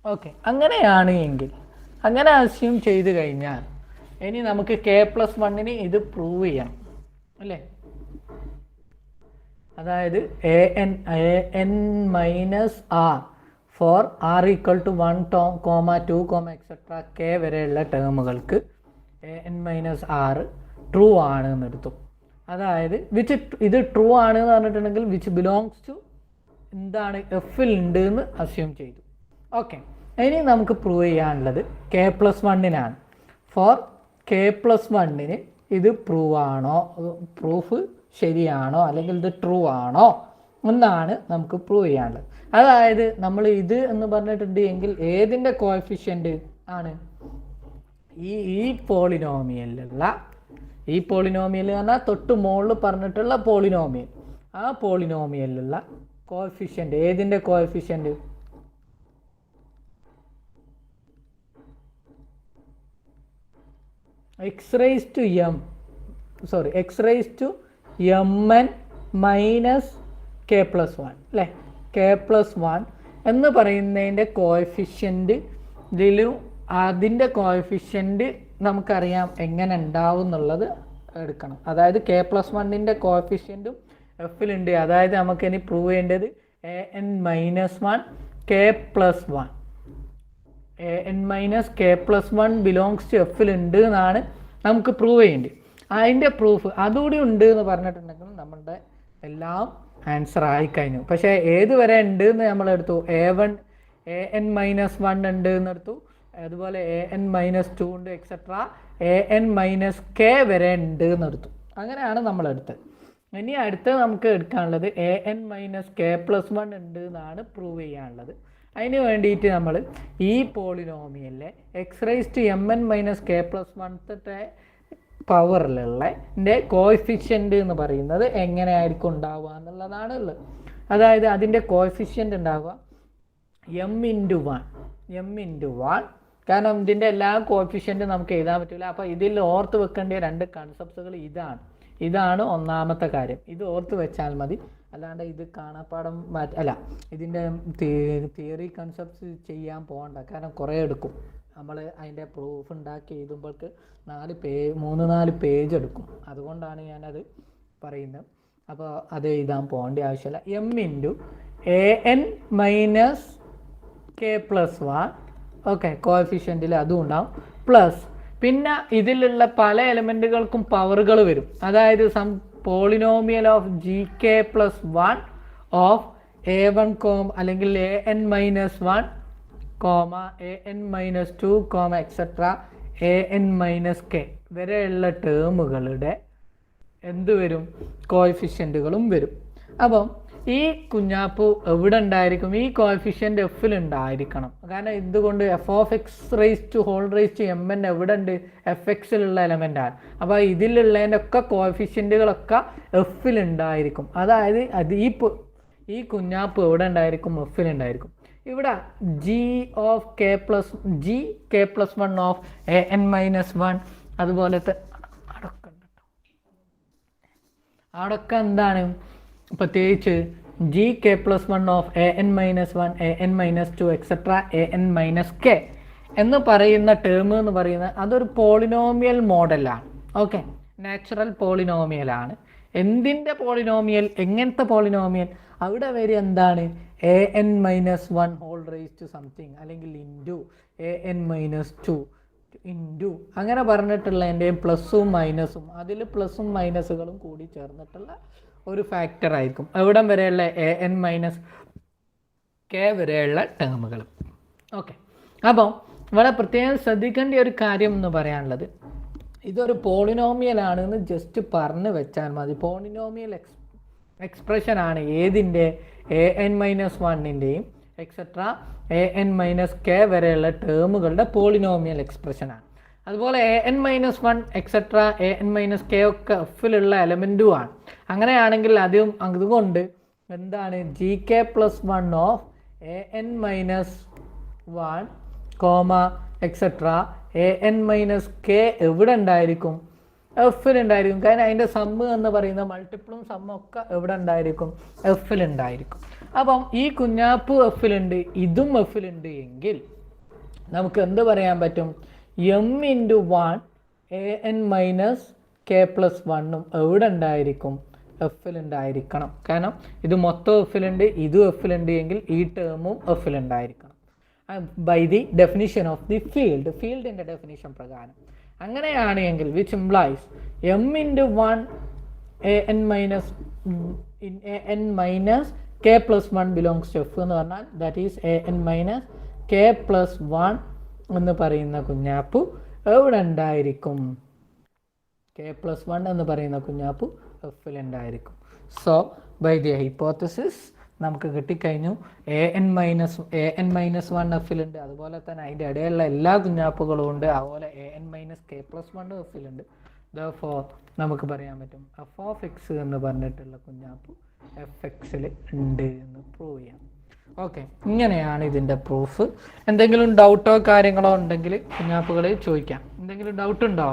ഓക്കെ, അങ്ങനെയാണ് എങ്കിൽ അങ്ങനെ അസ്യൂം ചെയ്ത് കഴിഞ്ഞാൽ ഇനി നമുക്ക് k+1 ഇത് പ്രൂവ് ചെയ്യണം അല്ലേ. അതായത് an-r four r = 1, 2, etcetera k വരെയുള്ള ടേമുകൾക്ക് an-r ട്രൂ ആണ് എന്നെടുത്തു. അതായത് ഇത് ട്രൂ ആണ് എന്ന് പറഞ്ഞിട്ടുണ്ടെങ്കിൽ വിച്ച് ബിലോങ്സ് ടു എന്താണ്? എഫിൽ ഉണ്ട് എന്ന് അസ്യൂം ചെയ്തു. ഓക്കെ, ഇനി നമുക്ക് പ്രൂവ് ചെയ്യാനുള്ളത് k+1 ഫോർ k+1 ഇത് പ്രൂഫ് ശരിയാണോ അല്ലെങ്കിൽ ഇത് ട്രൂ ആണോ എന്നാണ് നമുക്ക് പ്രൂവ് ചെയ്യാനുള്ളത്. അതായത് നമ്മൾ ഇത് എന്ന് പറഞ്ഞിട്ടുണ്ട് എങ്കിൽ ഏതിൻ്റെ കോഎഫിഷ്യൻ്റ് ആണ്? ഈ പോളിനോമിയലുള്ള എന്ന് പറഞ്ഞാൽ തൊട്ട് മുകളിൽ പറഞ്ഞിട്ടുള്ള പോളിനോമിയൽ. ആ പോളിനോമിയലുള്ള കോഎഫിഷ്യൻ്റ് ഏതിൻ്റെ കോഎഫിഷ്യൻ്റ്? x⁻mn - k+1 അല്ലേ. k+1 എന്ന് പറയുന്നതിൻ്റെ കോഎഫിഷ്യൻ്റ് ഇതിലും അതിൻ്റെ കോഎഫിഷ്യൻ്റ് നമുക്കറിയാം എങ്ങനെ ഉണ്ടാവും എന്നുള്ളത് എടുക്കണം. അതായത് k+1ൻ്റെ കോഫിഷ്യൻറ്റും എഫിലുണ്ട്. അതായത് നമുക്കിനി പ്രൂവ് ചെയ്യേണ്ടത് an-1 k+1 an-k+1 belongs to എഫിലുണ്ട് എന്നാണ് നമുക്ക് പ്രൂവ് ചെയ്യേണ്ടത്. അതിൻ്റെ പ്രൂഫ് അതുകൂടി ഉണ്ട് എന്ന് പറഞ്ഞിട്ടുണ്ടെങ്കിൽ നമ്മളുടെ എല്ലാം ആൻസർ ആയിക്കഴിഞ്ഞു. പക്ഷേ ഏതുവരെ ഉണ്ട് എന്ന് നമ്മളെടുത്തു, an-1 ഉണ്ട് എന്നെടുത്തു, അതുപോലെ an-2 ഉണ്ട്, എക്സെട്ര an-k വരെ ഉണ്ട് എന്നെടുത്തു. അങ്ങനെയാണ് നമ്മളെടുത്തത്. ഇനി അടുത്ത് നമുക്ക് എടുക്കാനുള്ളത് an-k+1 ഉണ്ട് എന്നാണ് പ്രൂവ് ചെയ്യാനുള്ളത്. അതിന് വേണ്ടിയിട്ട് നമ്മൾ ഈ പോളിനോമിയലിലെ x⁻mn-k+1 പവറിലുള്ള കോഎഫിഷ്യൻ്റ് എന്ന് പറയുന്നത് എങ്ങനെയായിരിക്കും ഉണ്ടാവുക എന്നുള്ളതാണ് ഉള്ളത്. അതായത് അതിൻ്റെ കോഎഫിഷ്യൻ്റ് ഉണ്ടാവുക m×1 കാരണം ഇതിൻ്റെ എല്ലാ കോഎഫിഷ്യൻറ്റും നമുക്ക് എഴുതാൻ പറ്റില്ല. അപ്പോൾ ഇതിൽ ഓർത്ത് വെക്കേണ്ട 2 കൺസെപ്റ്റുകൾ ഇതാണ് ഒന്നാമത്തെ കാര്യം. ഇത് ഓർത്ത് വെച്ചാൽ മതി. അല്ലാണ്ട് ഇത് കാണാപ്പാടം ഇതിൻ്റെ തിയറി കൺസെപ്റ്റ്സ് ചെയ്യാൻ പോകണ്ട. കാരണം കുറേ എടുക്കും. നമ്മൾ അതിൻ്റെ പ്രൂഫ് ഉണ്ടാക്കി എഴുതുമ്പോൾക്ക് 3-4 പേജ് എടുക്കും. അതുകൊണ്ടാണ് ഞാനത് പറയുന്നത്. അപ്പോൾ അത് എഴുതാൻ പോകേണ്ട ആവശ്യമില്ല. m×an-k+1 ഓക്കെ, കോഎഫിഷ്യൻറ്റിൽ അതും ഉണ്ടാവും. പ്ലസ് പിന്നെ ഇതിലുള്ള പല എലമെൻറ്റുകൾക്കും പവറുകൾ വരും. അതായത് some polynomial of gk+1 of a1 അല്ലെങ്കിൽ an-1 an-2 എക്സെട്ര an-k വരെയുള്ള ടേമുകളുടെ എന്ത് വരും, കോഎഫിഷ്യൻറ്റുകളും വരും. അപ്പം ഈ കുഞ്ഞാപ്പ് എവിടെ ഉണ്ടായിരിക്കും, ഈ കോഎഫിഷ്യൻ്റ് എഫിലുണ്ടായിരിക്കണം. കാരണം ഇതുകൊണ്ട് f(x⁻mn) എവിടെ ഉണ്ട്, fxലുള്ള എലമെൻ്റാണ്. അപ്പോൾ ഇതിലുള്ളതിൻ്റെ ഒക്കെ കോഎഫിഷ്യൻറ്റുകളൊക്കെ എഫിലുണ്ടായിരിക്കും. അതായത് ഈ കുഞ്ഞാപ്പ് എവിടെ ഉണ്ടായിരിക്കും, എഫിലുണ്ടായിരിക്കും. ഇവിടെ gk+1 ഓഫ് an-1 അതുപോലെ അടക്കം എന്താണ്, പ്രത്യേകിച്ച് gk+1 of an-1 an-2 etcetera an-k എന്ന് പറയുന്ന ടേം എന്ന് പറയുന്നത് അതൊരു പോളിനോമിയൽ മോഡലാണ്. ഓക്കെ, നാച്ചുറൽ പോളിനോമിയലാണ്. എന്തിൻ്റെ പോളിനോമിയൽ, എങ്ങനത്തെ പോളിനോമിയൽ, അവിടെ വരെ എന്താണ് an-1 whole raise to something അല്ലെങ്കിൽ ഇൻറ്റു an-2 ഇൻറ്റു അങ്ങനെ പറഞ്ഞിട്ടുള്ളതിൻ്റെയും പ്ലസ്സും മൈനസും അതിൽ പ്ലസ്സും മൈനസുകളും കൂടി ചേർന്നിട്ടുള്ള ഒരു ഫാക്ടർ ആയിരിക്കും എവിടം വരെയുള്ള an-k വരെയുള്ള ടേമുകൾ. ഓക്കെ, അപ്പോൾ ഇവിടെ പ്രത്യേകം ശ്രദ്ധിക്കേണ്ട ഒരു കാര്യം എന്ന് പറയാനുള്ളത്, ഇതൊരു പോളിനോമിയലാണെന്ന് ജസ്റ്റ് പറഞ്ഞ് വെച്ചാൽ മതി. പോളിനോമിയൽ എക്സ്പ്രഷനാണ് ഏതിൻ്റെ, an-1ൻ്റെയും എക്സെട്ര an-k വരെയുള്ള ടേമുകളുടെ പോളിനോമിയൽ എക്സ്പ്രഷനാണ്. അതുപോലെ an-1 എക്സെട്ര an-k ഒക്കെ എഫിലുള്ള എലമെൻറ്റുമാണ്. അങ്ങനെയാണെങ്കിൽ അതുകൊണ്ട് എന്താണ് gk+1 of an-1 etcetera an-k എവിടെ ഉണ്ടായിരിക്കും, എഫിലുണ്ടായിരിക്കും. കാരണം അതിൻ്റെ സമ്മ് എന്ന് പറയുന്ന മൾട്ടിപ്പിളും സമ്മും ഒക്കെ എവിടെ ഉണ്ടായിരിക്കും, എഫിലുണ്ടായിരിക്കും. അപ്പം ഈ കുഞ്ഞാപ്പ് എഫിലുണ്ട്, ഇതും എഫിലുണ്ട് എങ്കിൽ നമുക്ക് എന്ത് പറയാൻ പറ്റും, m×1 an-k+1 എവിടെ ഉണ്ടായിരിക്കും, എഫിലുണ്ടായിരിക്കണം. കാരണം ഇത് മൊത്തം എഫിലുണ്ട്, ഇതും എഫിലുണ്ട് എങ്കിൽ ഈ ടേമും എഫിലുണ്ടായിരിക്കണം. By the definition of the ഫീൽഡിൻ്റെ ഡെഫിനിഷൻ പ്രകാരം. അങ്ങനെയാണ് എങ്കിൽ which implies m×1 an-k+1 belongs to F എന്ന് പറഞ്ഞാൽ ദാറ്റ് ഈസ് an-k+1 എന്ന് പറയുന്ന കുഞ്ഞാപ്പ് എവിടെ ഉണ്ടായിരിക്കും, k+1 എന്ന് പറയുന്ന കുഞ്ഞാപ്പ് എഫിലുണ്ടായിരിക്കും. സോ ബൈ ദി ഹൈപ്പോത്തസിസ് നമുക്ക് കിട്ടിക്കഴിഞ്ഞു an-1 എഫിലുണ്ട്, അതുപോലെ തന്നെ അതിൻ്റെ ഇടയിലുള്ള എല്ലാ കുഞ്ഞാപ്പുകളും ഉണ്ട്, അതുപോലെ an-k+1 എഫിലുണ്ട്. Therefore നമുക്ക് പറയാൻ പറ്റും f(x) എന്ന് പറഞ്ഞിട്ടുള്ള കുഞ്ഞാപ്പ് fxൽ ഉണ്ട് എന്ന് പ്രൂവ് ചെയ്യാം. ഓക്കെ, ഇങ്ങനെയാണ് ഇതിൻ്റെ പ്രൂഫ്. എന്തെങ്കിലും ഡൗട്ടോ കാര്യങ്ങളോ ഉണ്ടെങ്കിൽ കുഞ്ഞാപ്പുകൾ ചോദിക്കാം. എന്തെങ്കിലും ഡൗട്ട് ഉണ്ടോ?